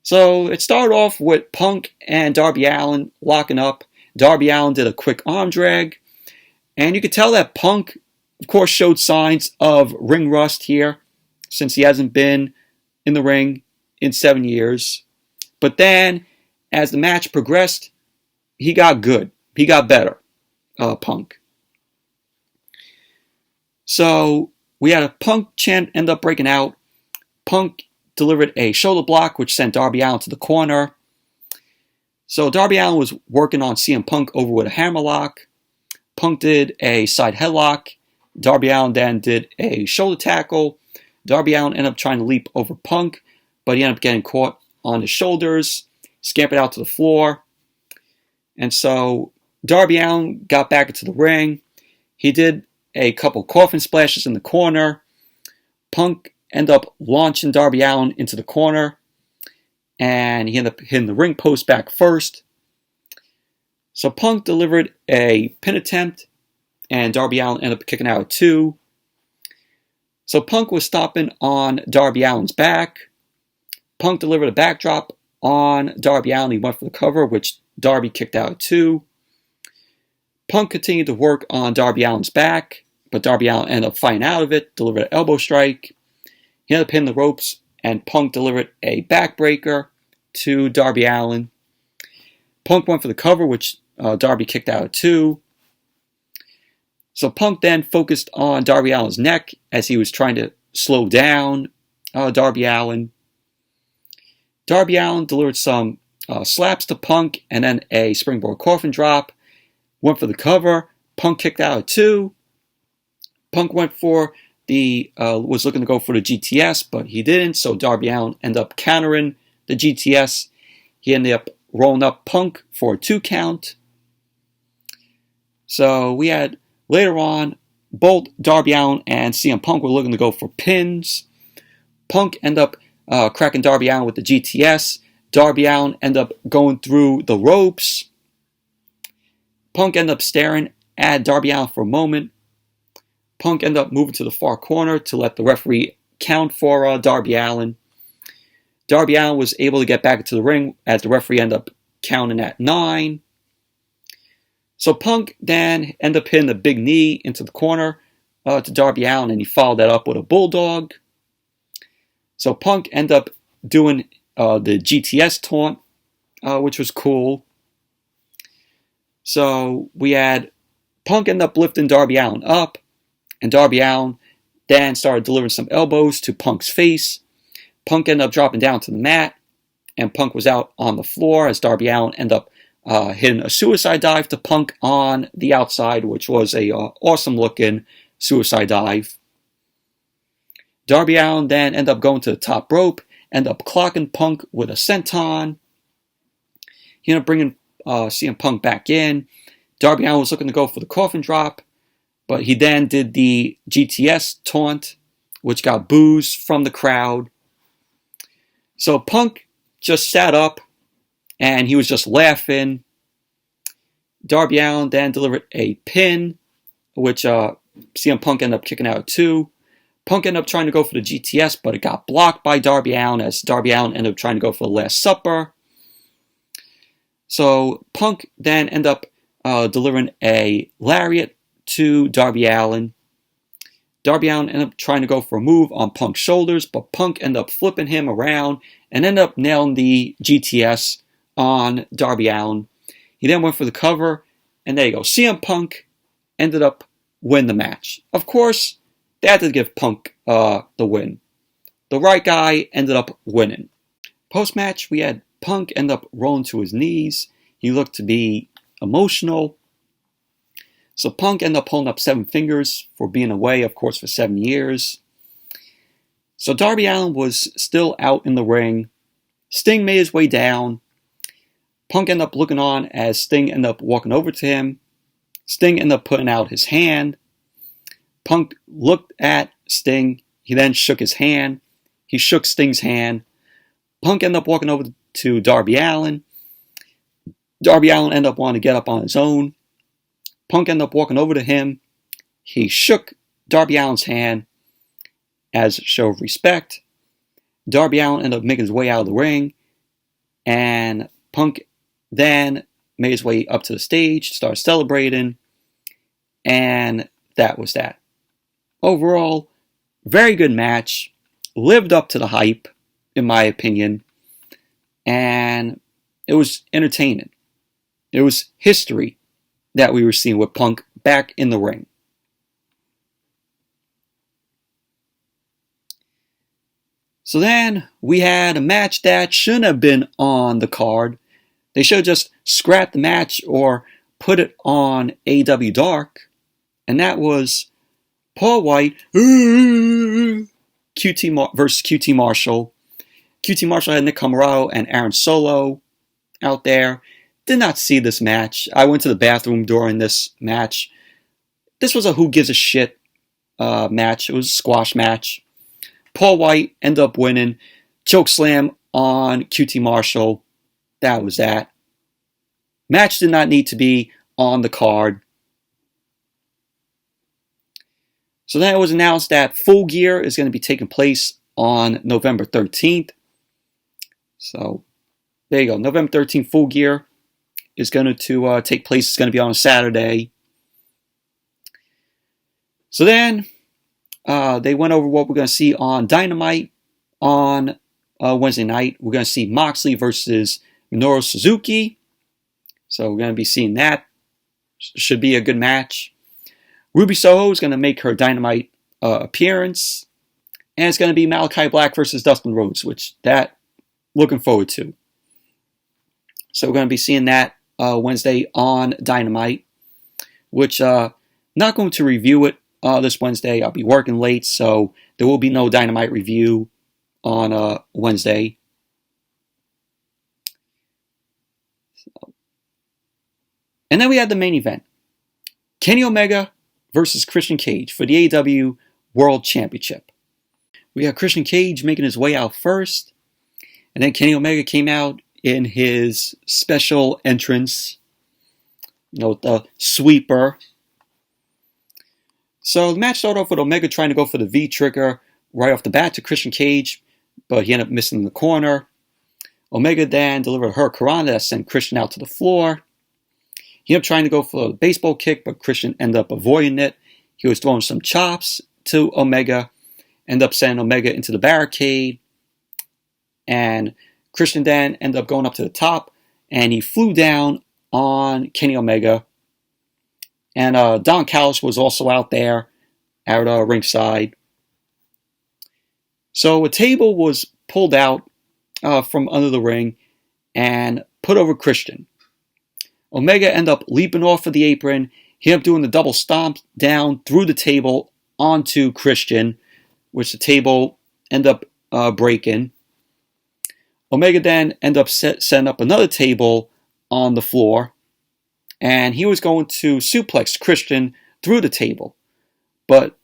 So it started off with Punk and Darby Allin locking up. Darby Allin did a quick arm drag. And you could tell that Punk, of course, showed signs of ring rust here, since he hasn't been in the ring in 7 years. But then, as the match progressed, he got good. He got better, Punk. So we had a Punk chant end up breaking out. Punk delivered a shoulder block, which sent Darby Allin to the corner. So Darby Allin was working on CM Punk over with a hammerlock. Punk did a side headlock. Darby Allin then did a shoulder tackle. Darby Allin ended up trying to leap over Punk, but he ended up getting caught on his shoulders, scampered out to the floor. And so Darby Allin got back into the ring. He did a couple coffin splashes in the corner. Punk ended up launching Darby Allin into the corner, and he ended up hitting the ring post back first. So Punk delivered a pin attempt, and Darby Allin ended up kicking out at 2. So Punk was stopping on Darby Allin's back. Punk delivered a backdrop on Darby Allin. He went for the cover, which Darby kicked out too. Punk continued to work on Darby Allin's back, but Darby Allin ended up fighting out of it, delivered an elbow strike. He ended up hitting the ropes, and Punk delivered a backbreaker to Darby Allin. Punk went for the cover, which Darby kicked out too. So Punk then focused on Darby Allin's neck as he was trying to slow down Darby Allin. Darby Allin delivered some slaps to Punk and then a springboard coffin drop. Went for the cover. Punk kicked out too. Punk went for was looking to go for the GTS, but he didn't. So Darby Allin ended up countering the GTS. He ended up rolling up Punk for a 2 count. So we had later on, both Darby Allin and CM Punk were looking to go for pins. Punk ended up cracking Darby Allin with the GTS. Darby Allin ended up going through the ropes. Punk ended up staring at Darby Allin for a moment. Punk ended up moving to the far corner to let the referee count for Darby Allin. Darby Allin was able to get back into the ring as the referee ended up counting at 9. So Punk then ended up hitting a big knee into the corner to Darby Allin, and he followed that up with a bulldog. So Punk ended up doing the GTS taunt, which was cool. So we had Punk end up lifting Darby Allin up, and Darby Allin then started delivering some elbows to Punk's face. Punk ended up dropping down to the mat, and Punk was out on the floor as Darby Allin ended up hitting a suicide dive to Punk on the outside, which was a awesome looking suicide dive. Darby Allin then ended up going to the top rope, ended up clocking Punk with a senton. He ended up bringing CM Punk back in. Darby Allin was looking to go for the coffin drop, but he then did the GTS taunt, which got boos from the crowd. So Punk just sat up, and he was just laughing. Darby Allin then delivered a pin, which CM Punk ended up kicking out too. Punk ended up trying to go for the GTS, but it got blocked by Darby Allin as Darby Allin ended up trying to go for the Last Supper. So Punk then ended up delivering a lariat to Darby Allin. Darby Allin ended up trying to go for a move on Punk's shoulders, but Punk ended up flipping him around and ended up nailing the GTS on Darby Allin. He then went for the cover, and there you go. CM Punk ended up winning the match. Of course, they had to give Punk the win. The right guy ended up winning. Post-match, we had Punk end up rolling to his knees. He looked to be emotional. So Punk ended up holding up 7 fingers for being away, of course, for 7 years. So Darby Allin was still out in the ring. Sting made his way down. Punk ended up looking on as Sting ended up walking over to him. Sting ended up putting out his hand. Punk looked at Sting. He then shook his hand. He shook Sting's hand. Punk ended up walking over to Darby Allin. Darby Allin ended up wanting to get up on his own. Punk ended up walking over to him. He shook Darby Allin's hand as a show of respect. Darby Allin ended up making his way out of the ring. And Punk then made his way up to the stage, started celebrating. And that was that. Overall, very good match. Lived up to the hype, in my opinion. And it was entertaining. It was history that we were seeing with Punk back in the ring. So then we had a match that shouldn't have been on the card. They should have just scrapped the match or put it on AEW Dark. And that was Paul Wight versus QT Marshall. QT Marshall had Nick Comoroto and Aaron Solo out there. Did not see this match. I went to the bathroom during this match. This was a who gives a shit match. It was a squash match. Paul Wight ended up winning. Choke slam on QT Marshall. That was that. Match did not need to be on the card. So then it was announced that Full Gear is going to be taking place on November 13th. So there you go. November 13th, Full Gear is going to take place. It's going to be on a Saturday. So then they went over what we're going to see on Dynamite on Wednesday night. We're going to see Moxley versus Minoru Suzuki. So we're going to be seeing that. Should be a good match. Ruby Soho is going to make her Dynamite appearance. And it's going to be Malachi Black versus Dustin Rhodes, which that looking forward to. So we're going to be seeing that Wednesday on Dynamite, which not going to review it this Wednesday. I'll be working late, so there will be no Dynamite review on Wednesday. And then we had the main event. Kenny Omega versus Christian Cage for the AEW World Championship. We had Christian Cage making his way out first. And then Kenny Omega came out in his special entrance. The sweeper. So the match started off with Omega trying to go for the V-trigger right off the bat to Christian Cage. But he ended up missing the corner. Omega then delivered her Hurricanrana that sent Christian out to the floor. He ended up trying to go for a baseball kick, but Christian ended up avoiding it. He was throwing some chops to Omega. Ended up sending Omega into the barricade. And Christian then ended up going up to the top. And he flew down on Kenny Omega. And Don Callis was also out there at ringside. So a table was pulled out from under the ring and put over Christian. Omega ended up leaping off of the apron. He ended up doing the double stomp down through the table onto Christian, which the table ended up breaking. Omega then ended up setting up another table on the floor, and he was going to suplex Christian through the table. But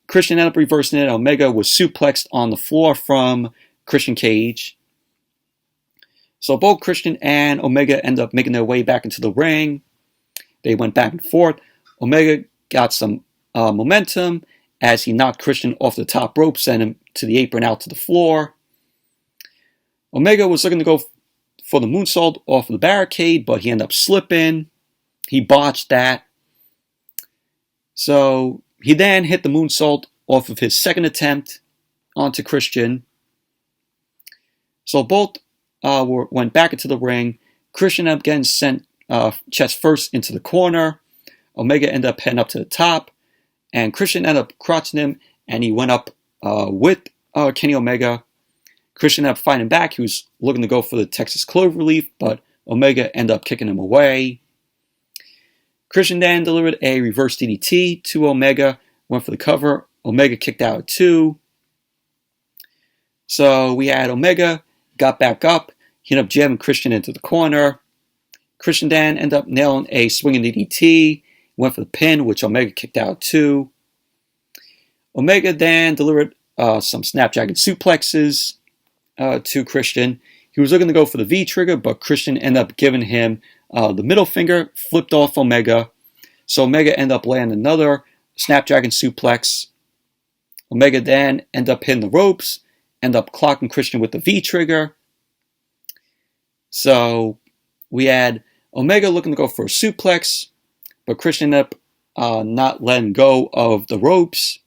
Christian ended up reversing it. Omega was suplexed on the floor from Christian Cage. So both Christian and Omega ended up making their way back into the ring. They went back and forth. Omega got some momentum as he knocked Christian off the top rope, sent him to the apron out to the floor. Omega was looking to go for the moonsault off of the barricade, but he ended up slipping. He botched that. So he then hit the moonsault off of his second attempt onto Christian. So both went back into the ring. Christian ended up getting sent chest first into the corner. Omega ended up heading up to the top. And Christian ended up crotching him, and he went up with Kenny Omega. Christian ended up fighting back. He was looking to go for the Texas Cloverleaf, but Omega ended up kicking him away. Christian then delivered a reverse DDT to Omega, went for the cover. Omega kicked out at 2. So we had Omega got back up. He ended up jamming Christian into the corner. Christian then ended up nailing a swinging DDT. Went for the pin, which Omega kicked out too. Omega then delivered some snapdragon suplexes to Christian. He was looking to go for the V-trigger, but Christian ended up giving him the middle finger, flipped off Omega. So Omega ended up landing another snapdragon suplex. Omega then ended up hitting the ropes, ended up clocking Christian with the V-trigger. So we had Omega looking to go for a suplex, but Christian ended up not letting go of the ropes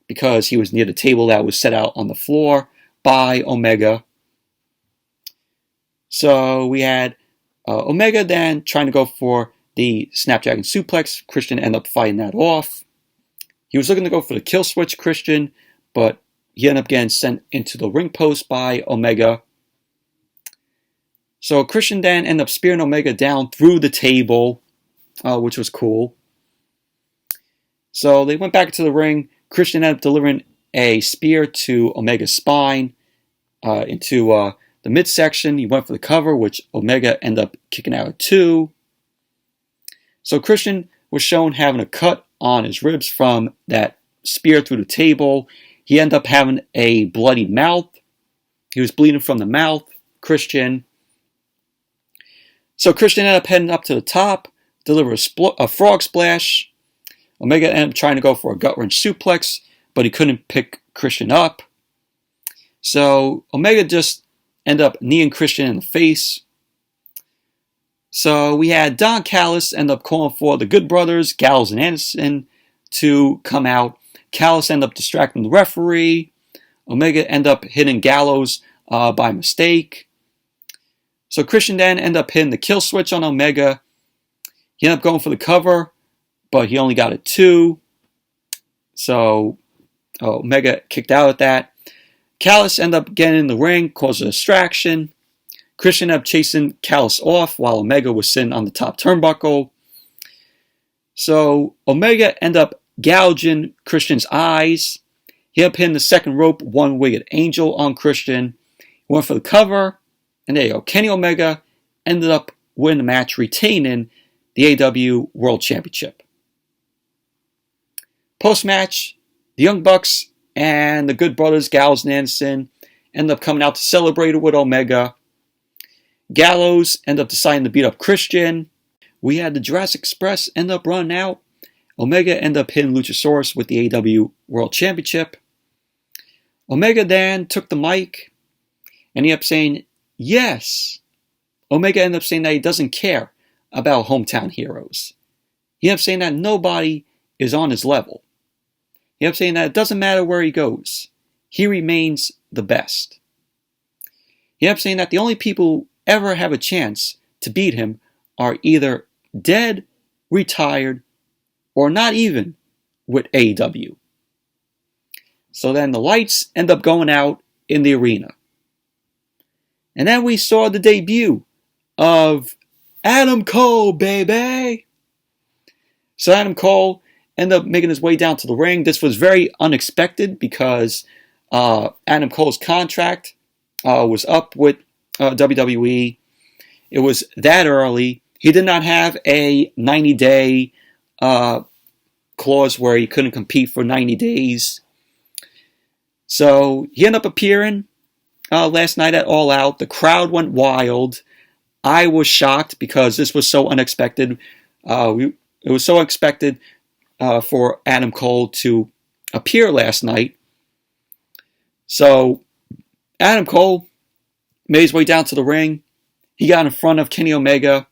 because he was near the table that was set out on the floor by Omega. So we had Omega then trying to go for the Snapdragon Suplex. Christian ended up fighting that off. He was looking to go for the kill switch Christian, but he ended up getting sent into the ring post by Omega. So Christian then ended up spearing Omega down through the table, which was cool. So they went back to the ring. Christian ended up delivering a spear to Omega's spine into the midsection. He went for the cover, which Omega ended up kicking out at 2. So Christian was shown having a cut on his ribs from that spear through the table. He ended up having a bloody mouth. He was bleeding from the mouth, Christian. So Christian ended up heading up to the top, delivered a frog splash. Omega ended up trying to go for a gut wrench suplex, but he couldn't pick Christian up. So Omega just end up kneeing Christian in the face. So we had Don Callis end up calling for the Good Brothers, Gallows and Anderson, to come out. Callis end up distracting the referee. Omega end up hitting Gallows by mistake. So Christian then end up hitting the kill switch on Omega. He ended up going for the cover, but he only got a 2. So Omega kicked out at that. Callis ended up getting in the ring, caused a distraction. Christian ended up chasing Callis off while Omega was sitting on the top turnbuckle. So Omega ended up gouging Christian's eyes. He ended up hitting the second rope, one-winged angel on Christian. He went for the cover, and there you go. Kenny Omega ended up winning the match, retaining the AEW World Championship. Post-match, the Young Bucks and the Good Brothers, Gallows and Anderson, ended up coming out to celebrate with Omega. Gallows ended up deciding to beat up Christian. We had the Jurassic Express end up running out. Omega ended up hitting Luchasaurus with the AEW World Championship. Omega then took the mic and he ended up saying, yes. Omega ended up saying that he doesn't care about hometown heroes. He ended up saying that nobody is on his level. He ended up saying that it doesn't matter where he goes. He remains the best. He ended up saying that the only people who ever have a chance to beat him are either dead, retired, or not even with AEW. So then the lights end up going out in the arena. And then we saw the debut of Adam Cole, baby! So Adam Cole ended up making his way down to the ring. This was very unexpected because Adam Cole's contract was up with WWE. It was that early. He did not have a 90-day clause where he couldn't compete for 90 days. So he ended up appearing last night at All Out. The crowd went wild. I was shocked because this was so unexpected. It was so expected for Adam Cole to appear last night. So Adam Cole made his way down to the ring. He got in front of Kenny Omega.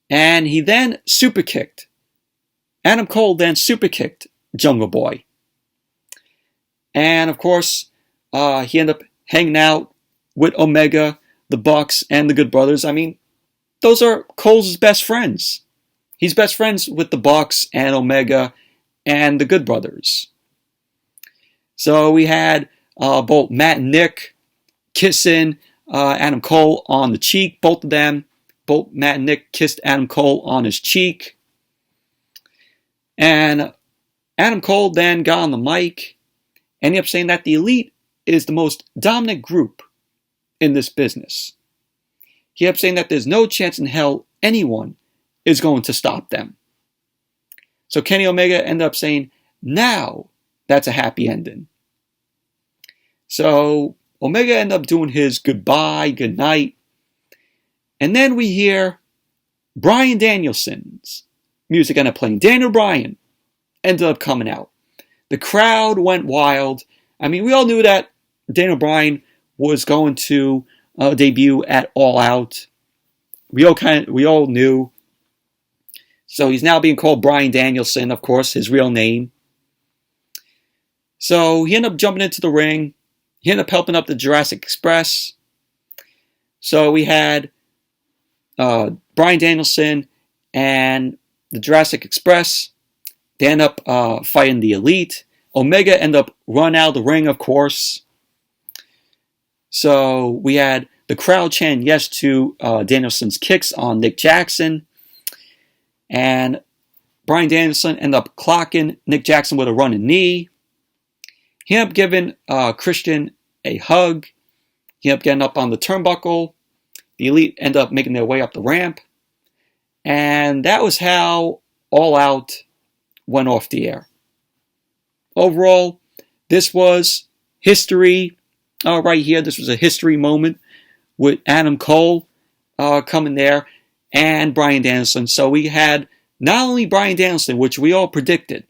And he then super kicked. Adam Cole then super kicked Jungle Boy. And of course, he ended up hanging out with Omega, the Bucks, and the Good Brothers. I mean, those are Cole's best friends. He's best friends with the Bucks and Omega and the Good Brothers. So we had both Matt and Nick kissing Adam Cole on the cheek. Both of them, both Matt and Nick kissed Adam Cole on his cheek. And Adam Cole then got on the mic and he ended up saying that the Elite is the most dominant group in this business. He ended up saying that there's no chance in hell anyone is going to stop them. So Kenny Omega ended up saying, now that's a happy ending. So Omega ended up doing his goodbye, good night. And then we hear Bryan Danielson's music ended up playing. Daniel Bryan ended up coming out. The crowd went wild. I mean, we all knew that Daniel Bryan was going to debut at All Out. We all knew. So he's now being called Bryan Danielson, of course, his real name. So he ended up jumping into the ring. He ended up helping up the Jurassic Express. So we had Bryan Danielson and the Jurassic Express. They end up fighting the Elite. Omega end up running out of the ring, of course. So we had the crowd chant yes to Danielson's kicks on Nick Jackson. And Bryan Danielson ended up clocking Nick Jackson with a running knee. He ended up giving Christian a hug. He ended up getting up on the turnbuckle. The Elite ended up making their way up the ramp. And that was how All Out went off the air. Overall, this was history right here. This was a history moment with Adam Cole coming there and Bryan Danielson. So we had not only Bryan Danielson, which we all predicted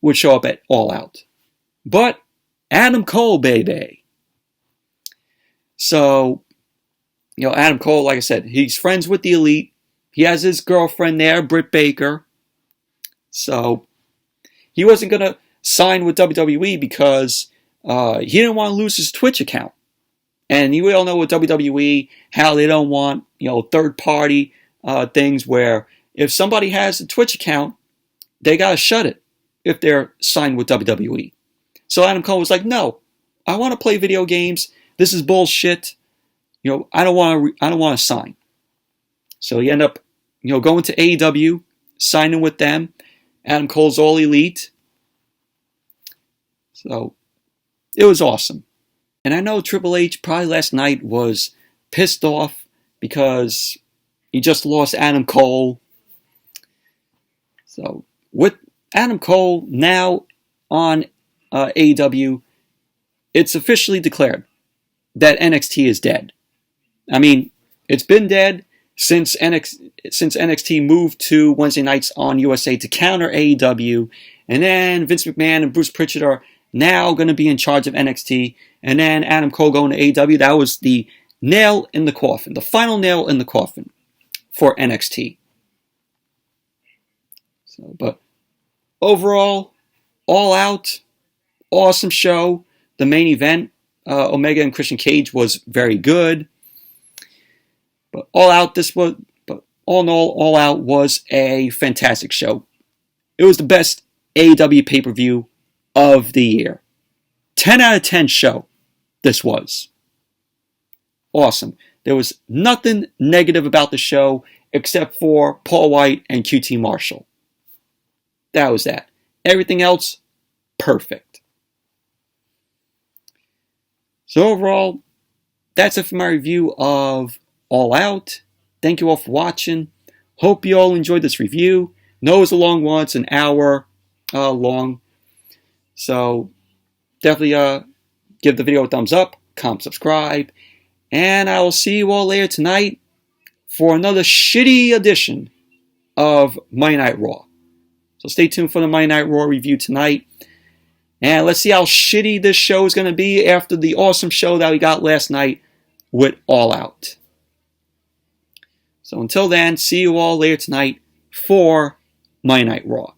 would show up at All Out, but Adam Cole, baby. So, Adam Cole, like I said, he's friends with the Elite. He has his girlfriend there, Britt Baker. So, he wasn't going to sign with WWE because he didn't want to lose his Twitch account. And we all know with WWE how they don't want, third-party things where if somebody has a Twitch account, they got to shut it if they're signed with WWE. So Adam Cole was like, no, I want to play video games. This is bullshit. I don't want to sign. So he ended up, going to AEW, signing with them. Adam Cole's All Elite. So it was awesome. And I know Triple H probably last night was pissed off because he just lost Adam Cole. So with Adam Cole now on AEW, it's officially declared that NXT is dead. I mean, it's been dead since NXT moved to Wednesday nights on USA to counter AEW. And then Vince McMahon and Bruce Pritchard are now going to be in charge of NXT. And then Adam Cole going to AEW. That was the nail in the coffin, the final nail in the coffin for NXT. So, but overall, All Out, awesome show. The main event, Omega and Christian Cage, was very good. But all in all Out was a fantastic show. It was the best AEW pay-per-view of the year. 10 out of 10 show. This was awesome. There was nothing negative about the show except for Paul Wight and QT Marshall. That was that. Everything else, perfect. So overall, that's it for my review of All Out. Thank you all for watching. Hope you all enjoyed this review. Know it was a long one. It's an hour long. So definitely give the video a thumbs up, comment, subscribe, and I will see you all later tonight for another shitty edition of Monday Night Raw. So stay tuned for the Monday Night Raw review tonight. And let's see how shitty this show is going to be after the awesome show that we got last night with All Out. So until then, see you all later tonight for Monday Night Raw.